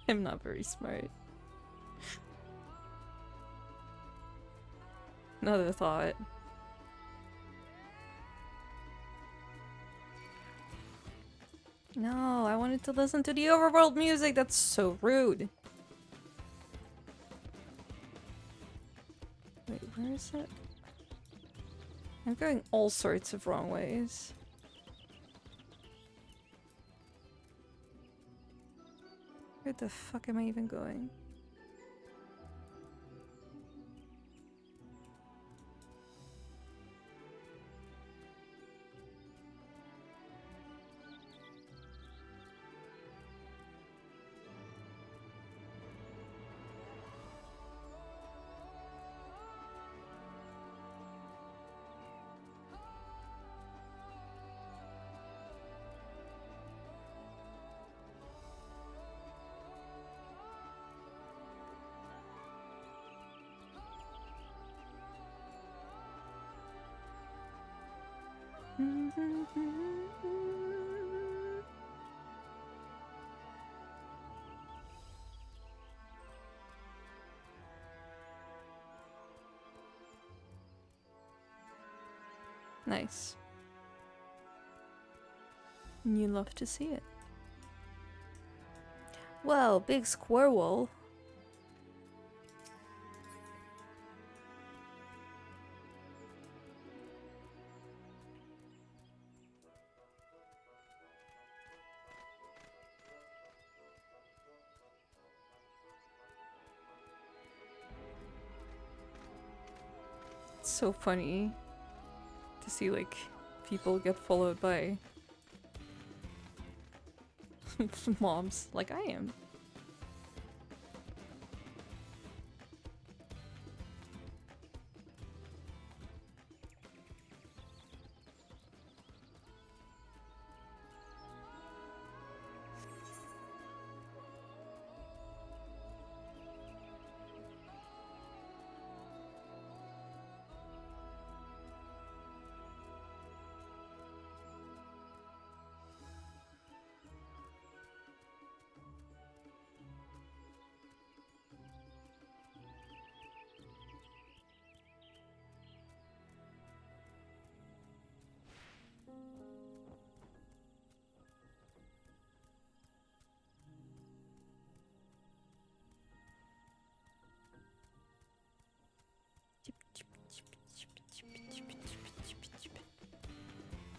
I'm not very smart. Another thought. No, I wanted to listen to the overworld music. That's so rude. Wait, where is it? I'm going all sorts of wrong ways. Where the fuck am I even going? Nice. You love to see it. Well, big squirrel. It's so funny to see like people get followed by mobs like I am.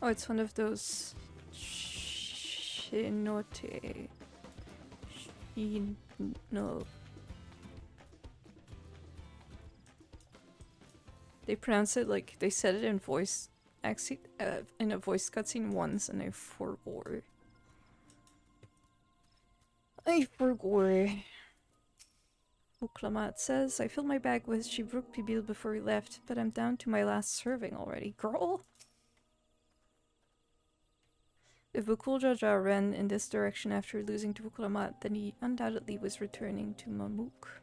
Oh, it's one of those Shinote. No. They pronounce it like they said it in voice in a voice cutscene once, and I forgot. Uklamat says, I filled my bag with Shibruk Pibil before we left, but I'm down to my last serving already. Girl! If Bukul Jaja ran in this direction after losing to Uklamat, then he undoubtedly was returning to Mamuk.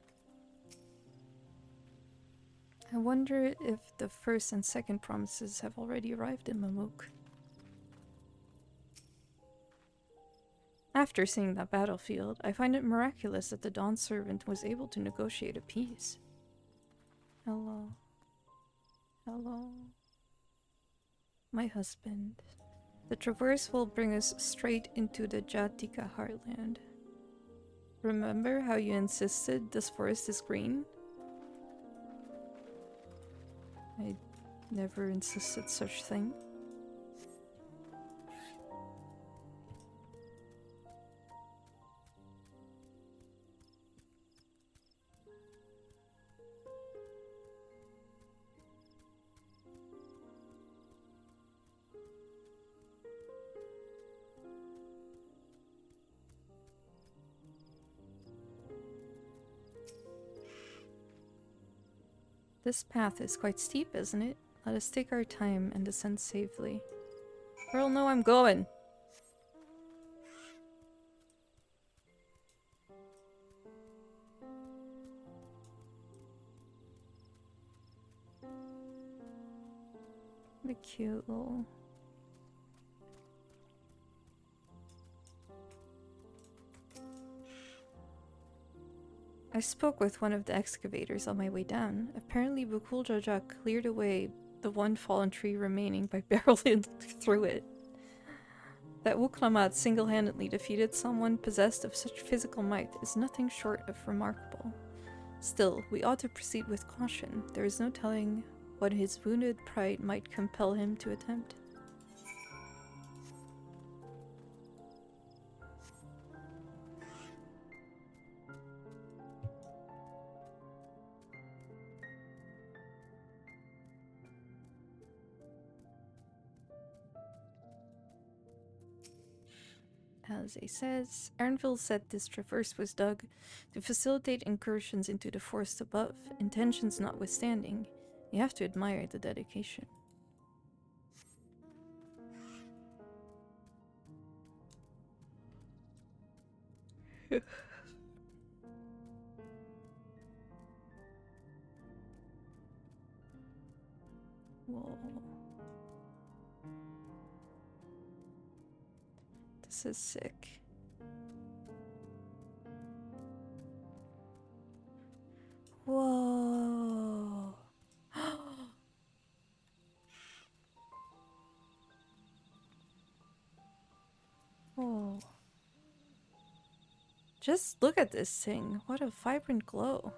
I wonder if the first and second promises have already arrived in Mamuk. After seeing that battlefield, I find it miraculous that the Dawn Servant was able to negotiate a peace. Hello. Hello. My husband. The traverse will bring us straight into the Jatika heartland. Remember how you insisted this forest is green? I never insisted such thing. This path is quite steep, isn't it? Let us take our time and descend safely. Girl, no, I'm going! The cute little... I spoke with one of the excavators on my way down. Apparently Bukul Jaja cleared away the one fallen tree remaining by barreling through it. That Wuklamat single-handedly defeated someone possessed of such physical might is nothing short of remarkable. Still, we ought to proceed with caution. There is no telling what his wounded pride might compel him to attempt. As it says, Ernville said this traverse was dug to facilitate incursions into the forest above, intentions notwithstanding. You have to admire the dedication. Whoa. This is sick. Whoa. Whoa. Just look at this thing. What a vibrant glow.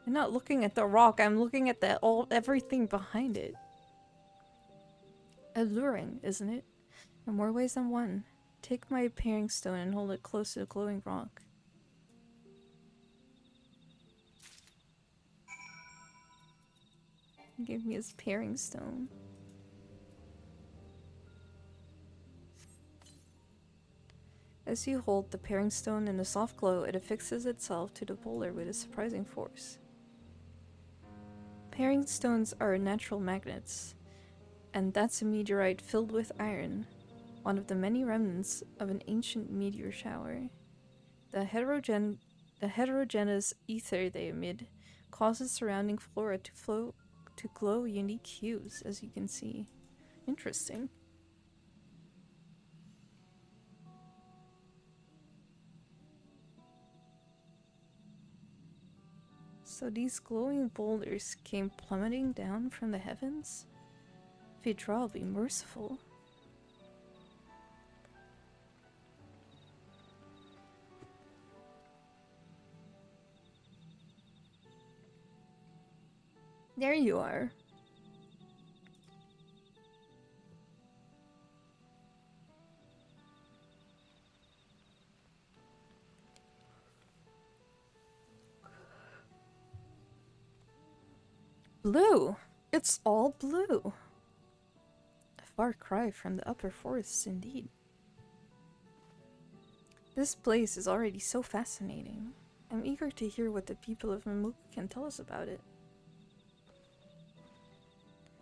I'm not looking at the rock, I'm looking at everything behind it. Alluring, isn't it? In more ways than one. Take my paring stone and hold it close to the glowing rock. He gave me his paring stone. As you hold the pairing stone in a soft glow, it affixes itself to the boulder with a surprising force. Pairing stones are natural magnets, and that's a meteorite filled with iron, one of the many remnants of an ancient meteor shower. The heterogeneous ether they emit causes surrounding flora to glow unique hues, as you can see. Interesting. So these glowing boulders came plummeting down from the heavens? Vidral, be merciful. There you are. Blue! It's all blue! A far cry from the upper forests, indeed. This place is already so fascinating. I'm eager to hear what the people of Mamook can tell us about it.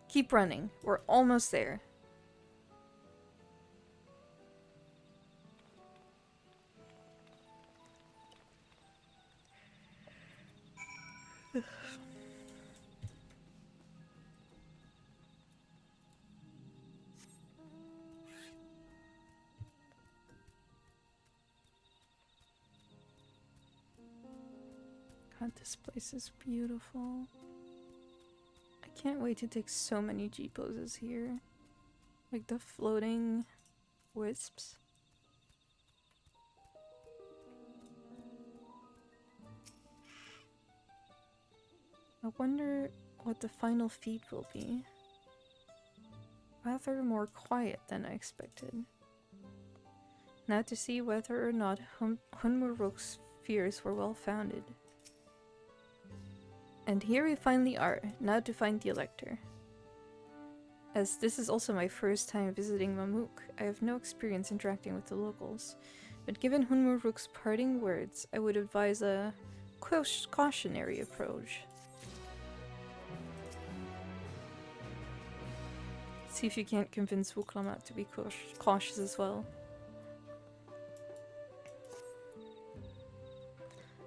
Keep running. We're almost there. God, this place is beautiful. I can't wait to take so many G poses here. Like the floating wisps. I wonder what the final feat will be. Rather more quiet than I expected. Now to see whether or not Hunmuruk's fears were well founded. And here we finally are, now to find the Elector. As this is also my first time visiting Mamook, I have no experience interacting with the locals, but given Hunmuruk's parting words, I would advise a cautionary approach. See if you can't convince Wuklamat to be cautious as well.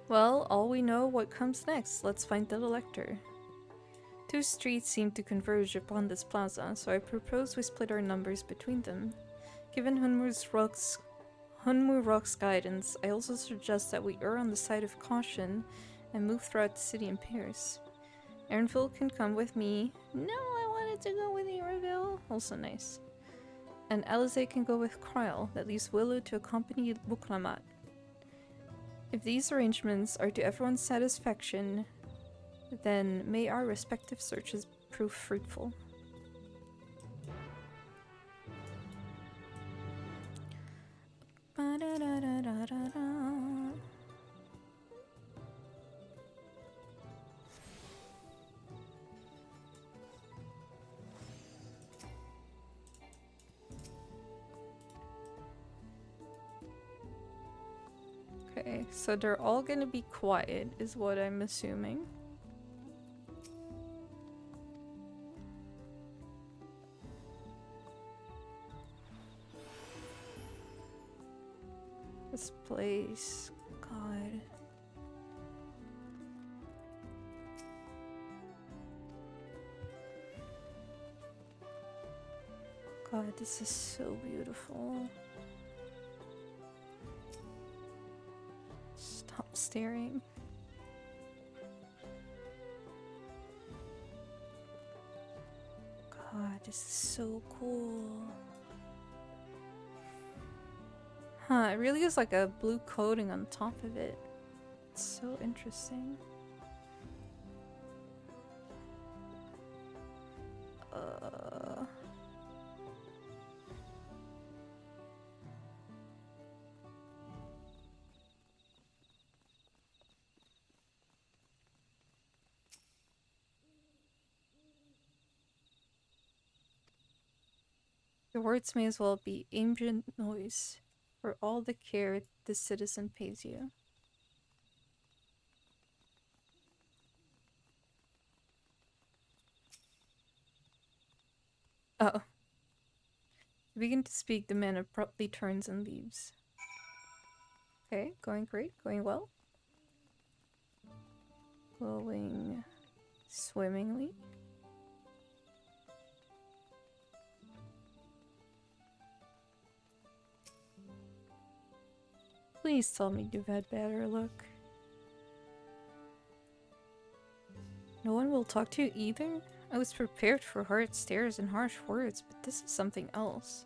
Well, all we know what comes next. Let's find the Elector. Two streets seem to converge upon this plaza, so I propose we split our numbers between them. Given Hunmu Rock's guidance, I also suggest that we err on the side of caution and move throughout the city in pairs. Ernville can come with me. No, I wanted to go with Erenville. Also nice. And Alize can go with Kryle. That leaves Willow to accompany Wuklamat. If these arrangements are to everyone's satisfaction, then may our respective searches prove fruitful. Okay, so they're all gonna be quiet, is what I'm assuming. This place, God. God, this is so beautiful. Stop staring. God, this is so cool. Huh, it really is like a blue coating on top of it. It's so interesting. The words may as well be ambient noise. for all the care the citizen pays you. Oh. To begin to speak, the man abruptly turns and leaves. Okay, going great, going well. Going swimmingly. Please tell me you've had better luck. No one will talk to you either? I was prepared for hard stares and harsh words, but this is something else.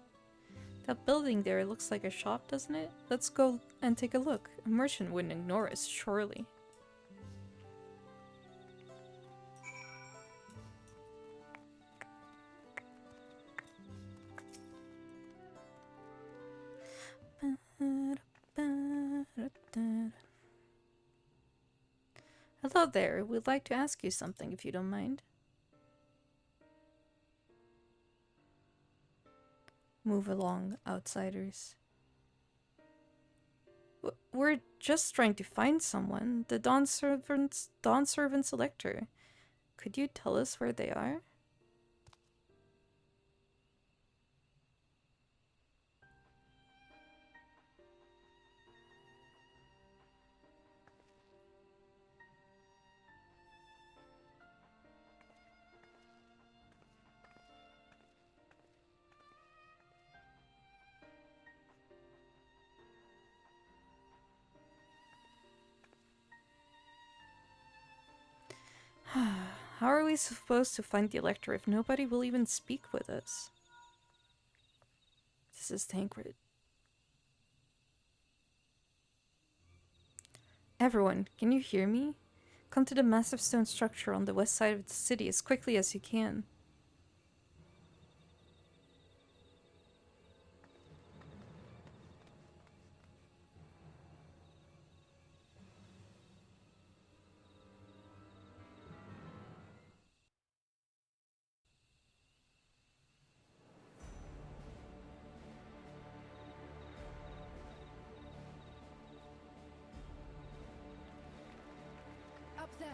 That building there looks like a shop, doesn't it? Let's go and take a look. A merchant wouldn't ignore us, surely. Hello there, we'd like to ask you something if you don't mind. Move along, outsiders. We're just trying to find someone. The Dawn Servant's elector. Could you tell us where they are? How are we supposed to find the elector if nobody will even speak with us? This is Tancred. Everyone, can you hear me? Come to the massive stone structure on the west side of the city as quickly as you can. Up there.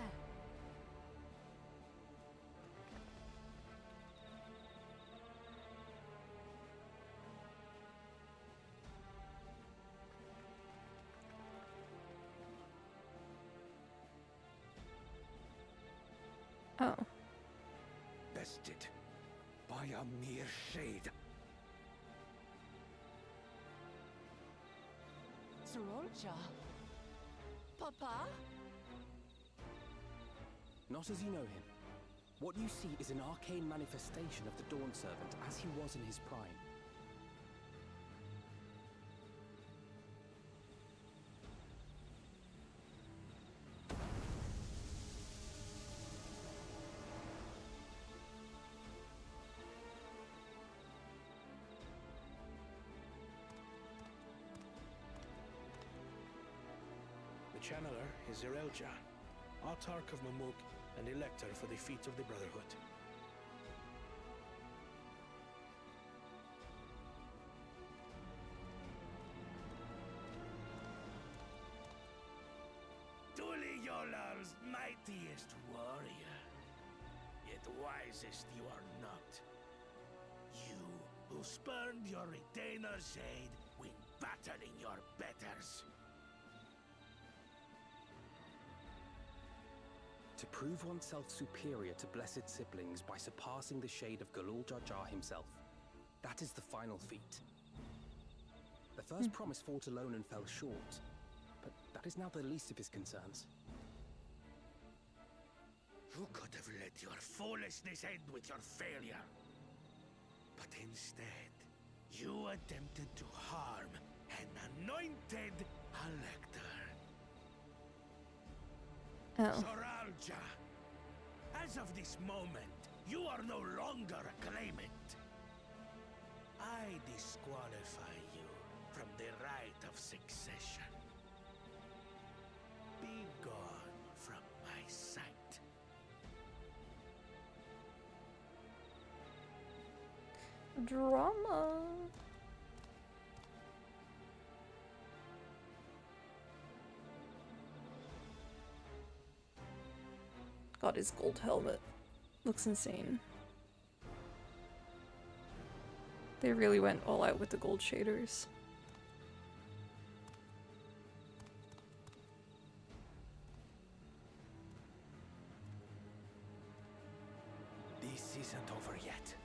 Oh. Bested by a mere shade. Sorolja? Papa? Not as you know him. What you see is an arcane manifestation of the Dawn Servant as he was in his prime. The channeler is Zerelja, Autarch of Mamuk and Elector for the feet of the Brotherhood. Truly Yolar's mightiest warrior, yet wisest you are not. You who spurned your retainer's aid when battling your betters. To prove oneself superior to blessed siblings by surpassing the shade of Galul Jar Jar himself. That is the final feat. The first promise fought alone and fell short, but that is now the least of his concerns. You could have let your foolishness end with your failure. But instead, you attempted to harm an anointed elector. Oh. Soralja, as of this moment, you are no longer a claimant. I disqualify you from the right of succession. Be gone from my sight. Drama. God, his gold helmet looks insane. They really went all out with the gold shaders. This isn't over yet.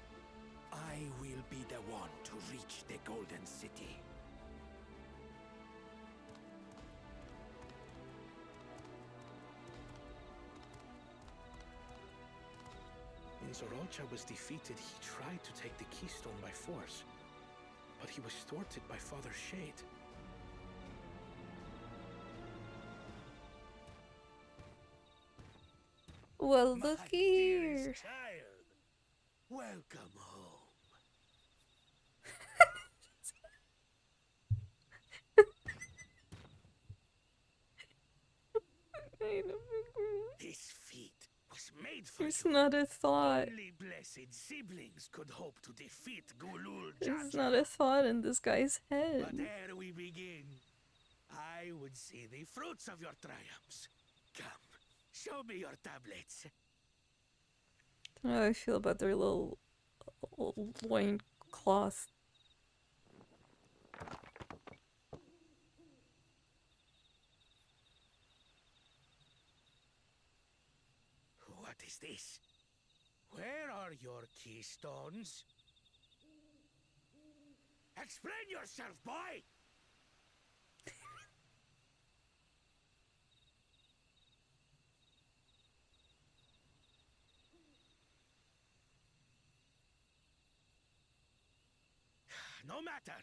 I will be the one to reach the Golden City. When Zorocha was defeated, he tried to take the keystone by force, but he was thwarted by Father Shade. Well, My looky here. dearest child, welcome home. This feat was made for There's you. not a thought. Only blessed siblings could hope to defeat Gulul There's Jaja. not a thought in this guy's But head. ere we begin, I would see the fruits of your triumphs. Come, show me your tablets. I don't know how I feel about their little loin cloth. What is this? Where are your keystones? Explain yourself, boy! No matter.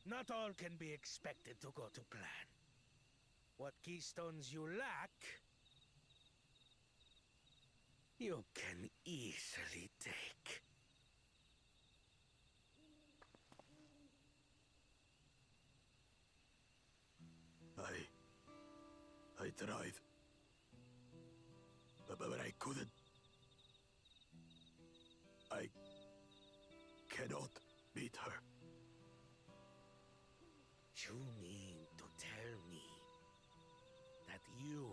Not all can be expected to go to plan. What keystones you lack, you can easily take. I tried. But I couldn't. I cannot beat her. You mean to tell me that you,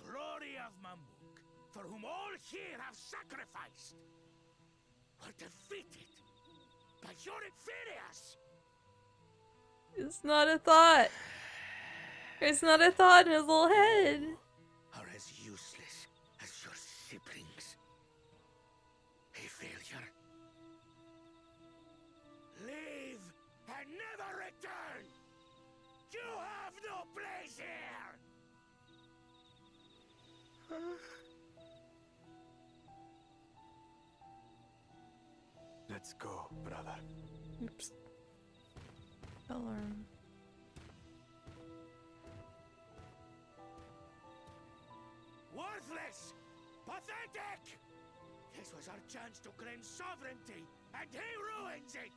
glory of Mamuk, for whom all here have sacrificed, were defeated by your inferiors? It's not a thought. It's not a thought in his little head. Are as useless as your siblings. A failure. Leave and never return! You have no place here! Let's go, brother. Oops. Alarm. Worthless! Pathetic! This was our chance to claim sovereignty, and he ruins it!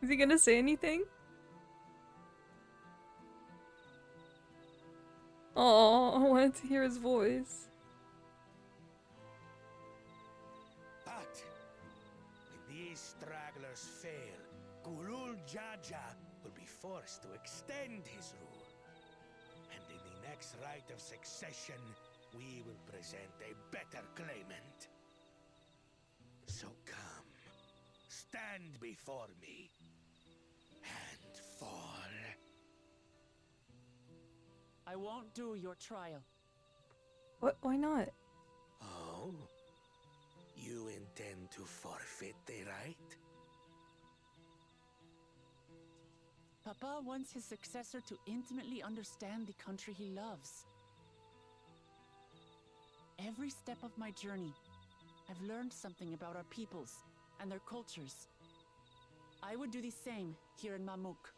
Is he gonna say anything? Oh, I wanted to hear his voice. But when these stragglers fail, Gulul Jaja will be forced to extend his rule. And in the next rite of succession, we will present a better claimant. So come, stand before me, and fall. I won't do your trial. What? Why not? Oh? You intend to forfeit the right? Papa wants his successor to intimately understand the country he loves. Every step of my journey, I've learned something about our peoples and their cultures. I would do the same here in Mamuk.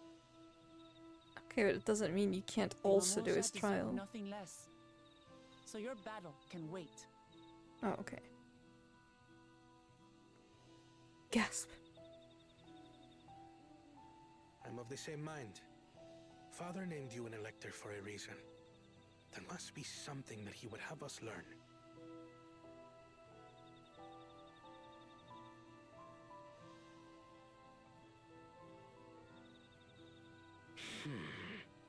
Okay, but it doesn't mean you can't The also do Mamulja his deserve trial. nothing less. So your battle can wait. Oh, okay. Gasp. I'm of the same mind. Father named you an elector for a reason. There must be something that he would have us learn.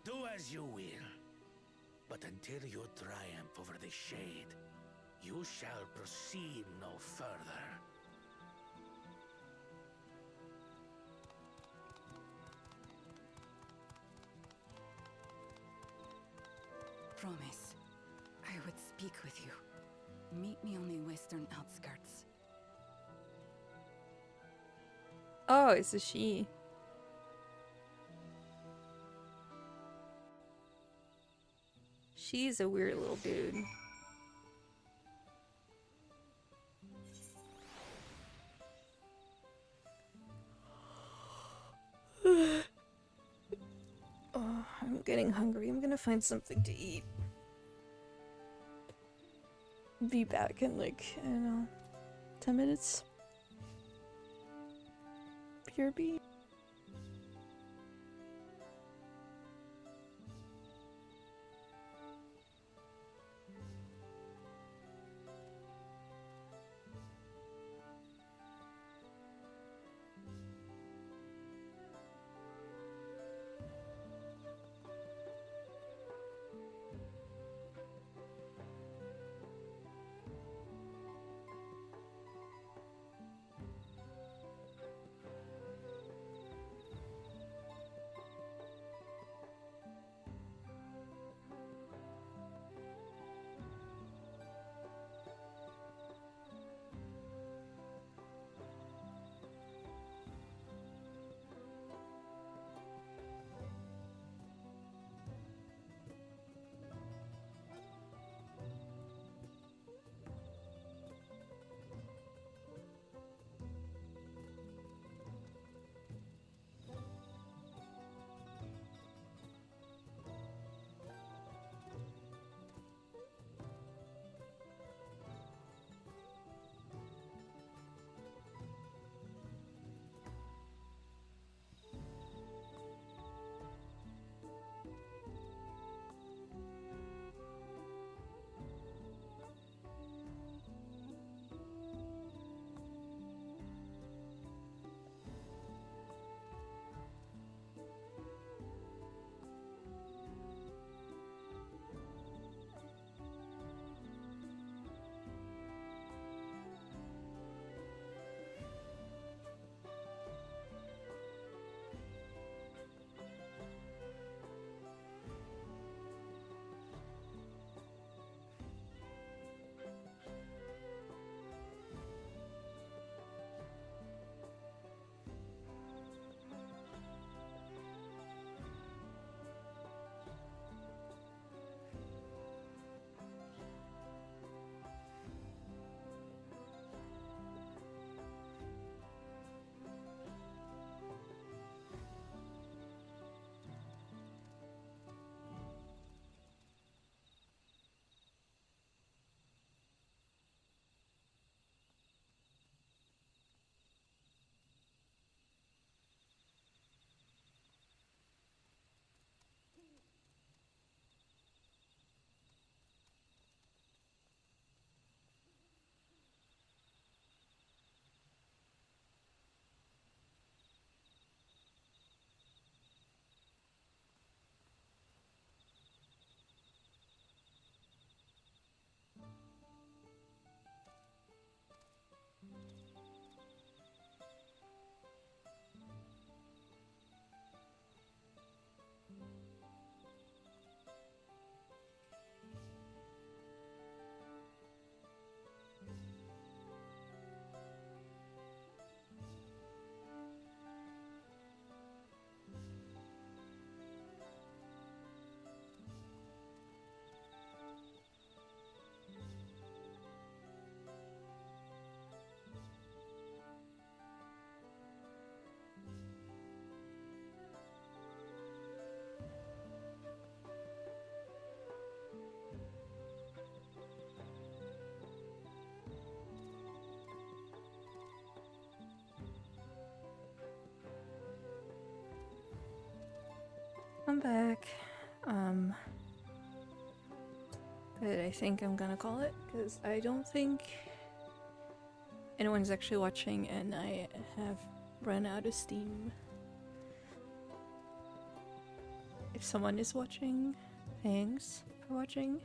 Do as you will. But until you triumph over the shade, you shall proceed no further. Promise, I would speak with you. Meet me on the western outskirts. Oh, it's a she. She's a weird little dude. Oh, I'm getting hungry. I'm gonna find something to eat. Be back in like, I don't know, 10 minutes. PRB. I'm back. But I think I'm gonna call it, because I don't think anyone's actually watching and I have run out of steam. I if someone is watching, thanks for watching.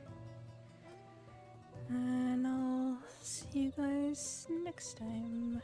And I'll see you guys next time.